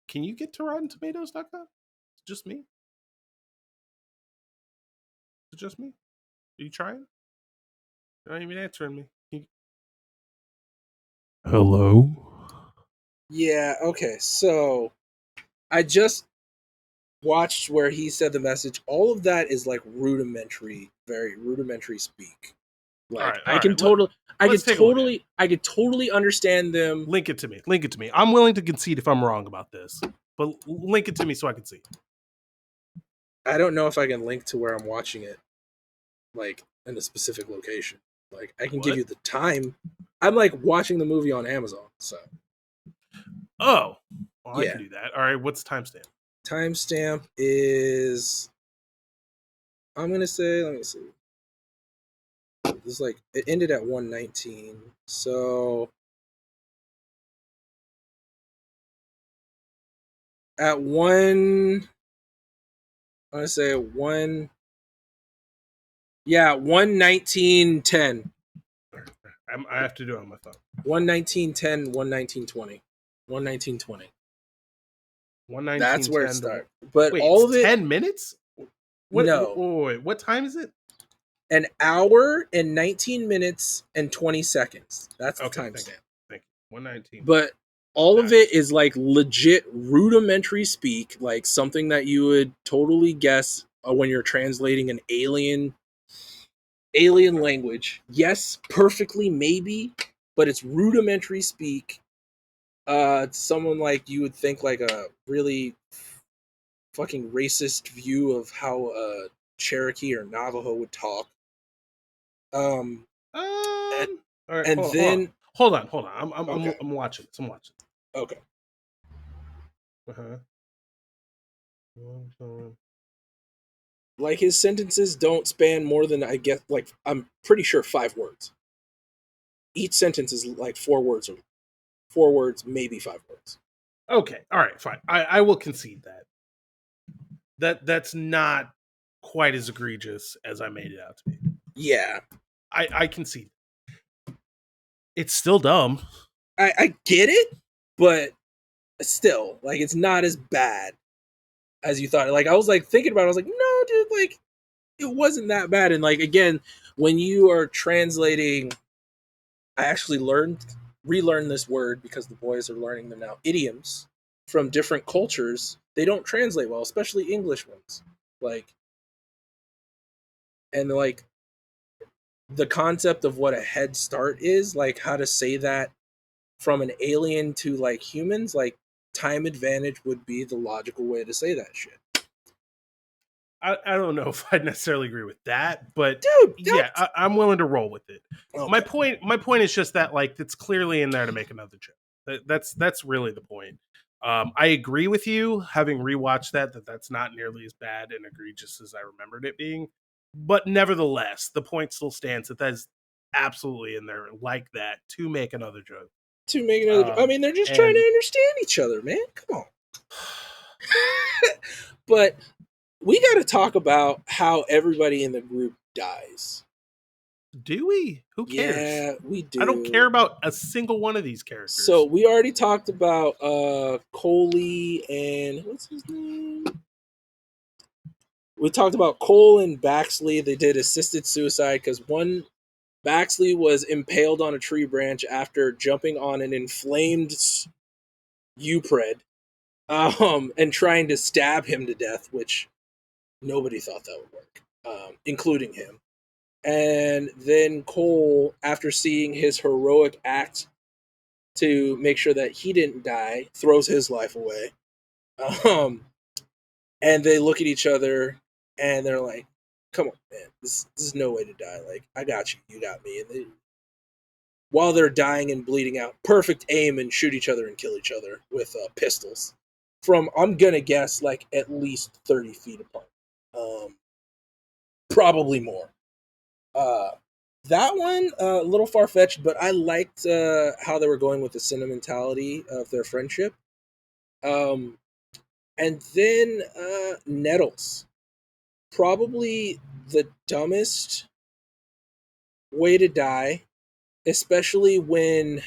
Can you get to RottenTomatoes.com? It's just me. It's just me. Are you trying? You're not even answering me. Hello? Yeah, okay. So I just watched where he said the message. All of that is like rudimentary, very rudimentary speak. Like All right. I Let's could take a look at it. totally understand them. Link it to me. Link it to me. I'm willing to concede if I'm wrong about this, but link it to me so I can see. I don't know if I can link to where I'm watching it, like in a specific location. Like I can give you the time. I'm like watching the movie on Amazon, so. Oh, well, I Yeah. can do that. All right, what's the timestamp? Timestamp is, I'm gonna say, let me see. It's like it ended at 1:19, so at one, I'm gonna say one. Yeah, 1:19:10. I have to do it on my phone. 1:19:10, 1:19:20. 1:19:20. 119. That's where it starts. But wait, all of it, 10 minutes? no. Wait, what time is it? An hour and 19 minutes and 20 seconds. That's the timestamp. Thank you. 119. But all of it is like legit rudimentary speak, like something that you would totally guess when you're translating an alien language. Yes, perfectly maybe, but it's rudimentary speak. Someone like you would think like a really fucking racist view of how Cherokee or Navajo would talk. All right, And then hold on. Okay. I'm watching this. I'm watching. Okay. Uh-huh. Like his sentences don't span more than I guess, like I'm pretty sure 5 words. Each sentence is like 4 words or 4 words, maybe 5 words. Okay, all right, fine. I will concede that. That's not quite as egregious as I made it out to be. Yeah. I concede. It's still dumb. I get it, but still, like it's not as bad as you thought. Like I was like thinking about it, I was like, no, dude, like it wasn't that bad. And like again, when you are translating, I actually relearned this word because the boys are learning them now. Idioms from different cultures, they don't translate well, especially English ones. Like, and like the concept of what a head start is, like how to say that from an alien to like humans, like time advantage would be the logical way to say that shit. I don't know if I necessarily agree with that, but Dude, yeah, I'm willing to roll with it. okay. My point is just that like it's clearly in there to make another joke. That's really the point. I agree with you, having rewatched that's not nearly as bad and egregious as I remembered it being, but nevertheless, the point still stands that's absolutely in there like that to make another joke. To make another, I mean, they're just trying to understand each other, man. Come on. But we got to talk about how everybody in the group dies. Do we? Who cares? Yeah, we do. I don't care about a single one of these characters. So we already talked about Coley and what's his name? We talked about Cole and Baxley. They did assisted suicide because Baxley was impaled on a tree branch after jumping on an inflamed Upred and trying to stab him to death, which nobody thought that would work, including him. And then Cole, after seeing his heroic act to make sure that he didn't die, throws his life away. And they look at each other and they're like, come on, man, this is no way to die. Like, I got you, you got me. And while they're dying and bleeding out, perfect aim and shoot each other and kill each other with pistols from, I'm gonna guess, like at least 30 feet apart. Probably more. That one, a little far fetched, but I liked how they were going with the sentimentality of their friendship. Um, and then Nettles, probably the dumbest way to die, especially when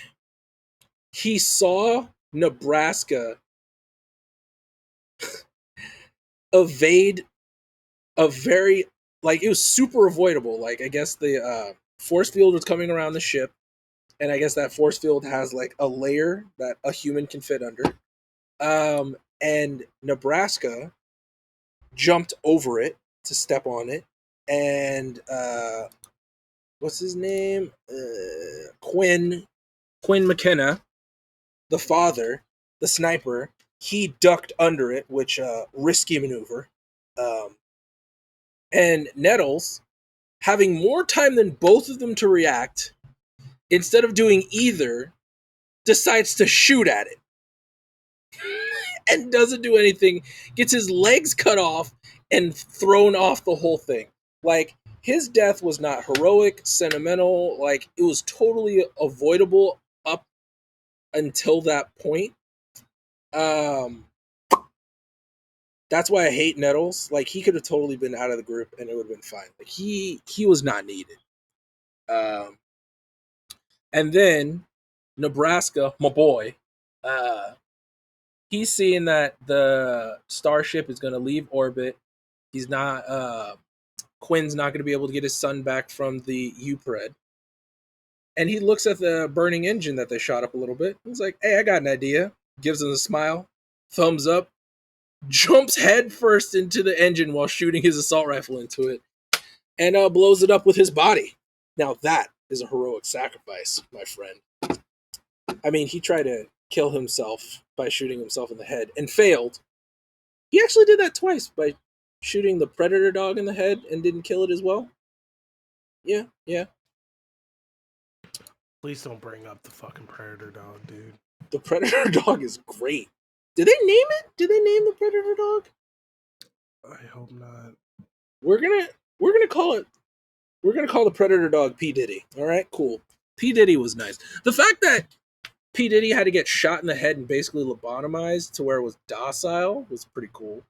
he saw Nebraska evade a very, like, it was super avoidable. Like, I guess the force field was coming around the ship, and I guess that force field has like a layer that a human can fit under. And Nebraska jumped over it to step on it, and what's his name? Quinn McKenna, the father, the sniper, he ducked under it, which risky maneuver. Um, and Nettles, having more time than both of them to react, instead of doing either, decides to shoot at it and doesn't do anything, gets his legs cut off and thrown off the whole thing. Like, his death was not heroic, sentimental, like, it was totally avoidable up until that point. Um, that's why I hate Nettles. Like, he could have totally been out of the group and it would have been fine. Like, he was not needed. Um, and then Nebraska, my boy, uh, he's seeing that the starship is going to leave orbit. He's not. Quinn's not going to be able to get his son back from the UPRED. And he looks at the burning engine that they shot up a little bit. He's like, "Hey, I got an idea." Gives him a smile, thumbs up, jumps head first into the engine while shooting his assault rifle into it, and blows it up with his body. Now that is a heroic sacrifice, my friend. I mean, he tried to kill himself by shooting himself in the head and failed. He actually did that twice by shooting the predator dog in the head and didn't kill it as well. Yeah, yeah. Please don't bring up the fucking predator dog, dude. The predator dog is great. Did they name it? Did they name the predator dog? I hope not. We're gonna call it. We're gonna call the predator dog P Diddy. All right, cool. P Diddy was nice. The fact that P Diddy had to get shot in the head and basically lobotomized to where it was docile was pretty cool.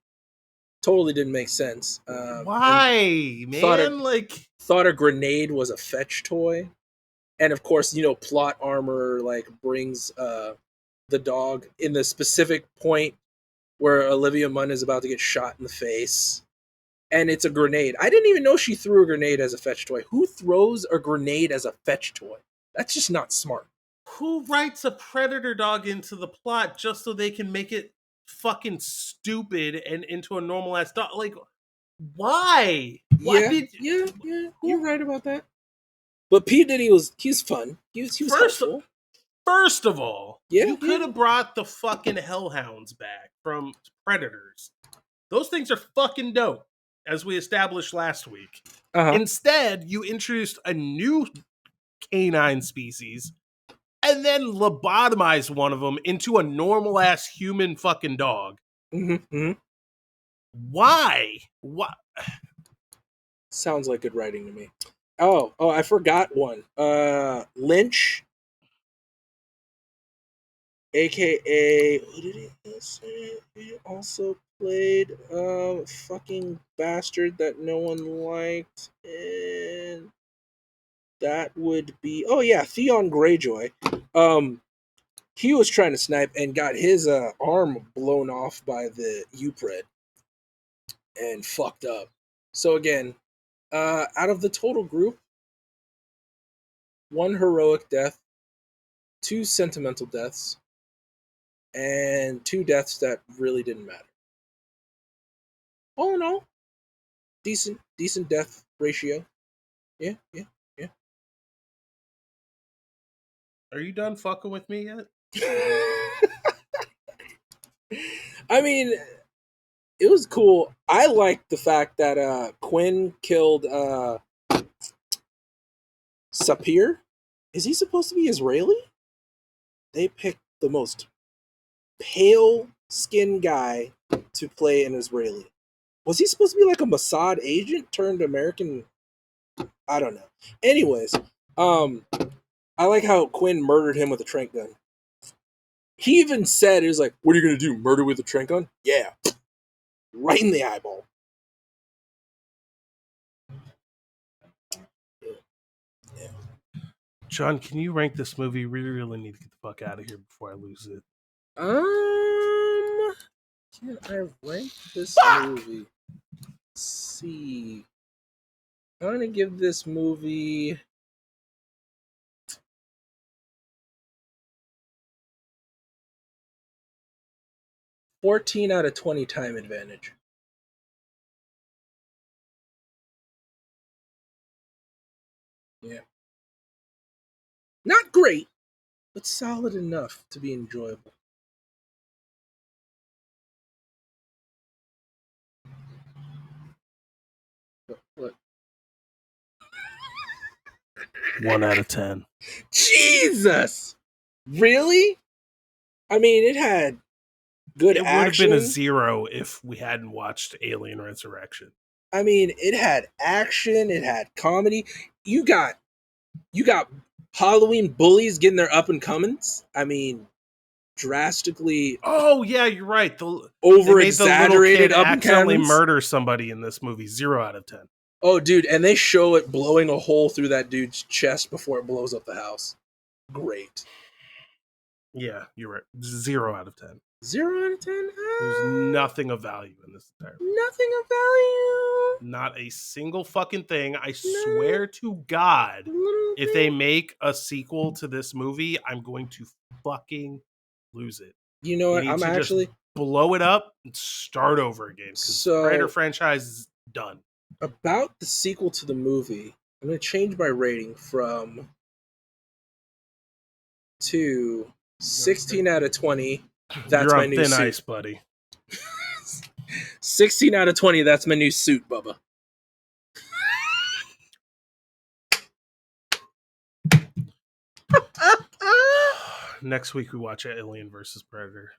Totally didn't make sense. Why, man? Thought a grenade was a fetch toy, and of course, plot armor like brings the dog in the specific point where Olivia Munn is about to get shot in the face, and it's a grenade. I didn't even know she threw a grenade as a fetch toy. Who throws a grenade as a fetch toy? That's just not smart. Who writes a predator dog into the plot just so they can make it fucking stupid and into a normal ass dog? Like, why? Yeah. You're right about that. But P Diddy he's fun. He was helpful. First of all, yeah, you could have brought the fucking hellhounds back from Predators. Those things are fucking dope, as we established last week. Uh-huh. Instead, you introduced a new canine species and then lobotomized one of them into a normal ass human fucking dog. Mm-hmm. Why? What? Sounds like good writing to me. Oh, I forgot one. Lynch, aka what did he say? He also played a fucking bastard that no one liked, and that would be Theon Greyjoy. He was trying to snipe and got his arm blown off by the UPRED and fucked up. So again, out of the total group, 1 heroic death, 2 sentimental deaths, and 2 deaths that really didn't matter. All in all, decent death ratio. Yeah. Are you done fucking with me yet? I mean, it was cool. I liked the fact that Quinn killed Sapir. Is he supposed to be Israeli? They picked the most pale skinned guy to play an Israeli. Was he supposed to be like a Mossad agent turned American I don't know. Anyways, I like how Quinn murdered him with a trank gun. He even said, he was like, what are you going to do, murder with a trank gun? Yeah. Right in the eyeball. Yeah. John, can you rank this movie? We really need to get the fuck out of here before I lose it. Can I rank this movie? Let's see. I'm going to give this movie... 14 out of 20 time advantage. Yeah. Not great, but solid enough to be enjoyable. What? 1 out of 10. Jesus! Really? I mean, it had good It action. would have been a 0 if we hadn't watched Alien Resurrection. I mean, it had action, it had comedy. You got Halloween bullies getting their up and comings. I mean, drastically Oh yeah, you're right. over They made the little exaggerated kid up and accidentally comings. murder somebody in this movie. 0 out of 10. Oh, dude, and they show it blowing a hole through that dude's chest before it blows up the house. Great. Yeah, you're right. 0 out of 10. 0 out of 10? There's nothing of value in this entire movie. Nothing of value. Not a single fucking thing. I swear to God, if they make a sequel to this movie, I'm going to fucking lose it. You know what? I'm actually just blow it up and start over again. Because the Predator franchise is done. About the sequel to the movie, I'm going to change my rating from to 16 out of 20. That's You're my on new thin suit. ice, buddy. 16 out of 20. That's my new suit, Bubba. Next week we watch Alien versus Predator.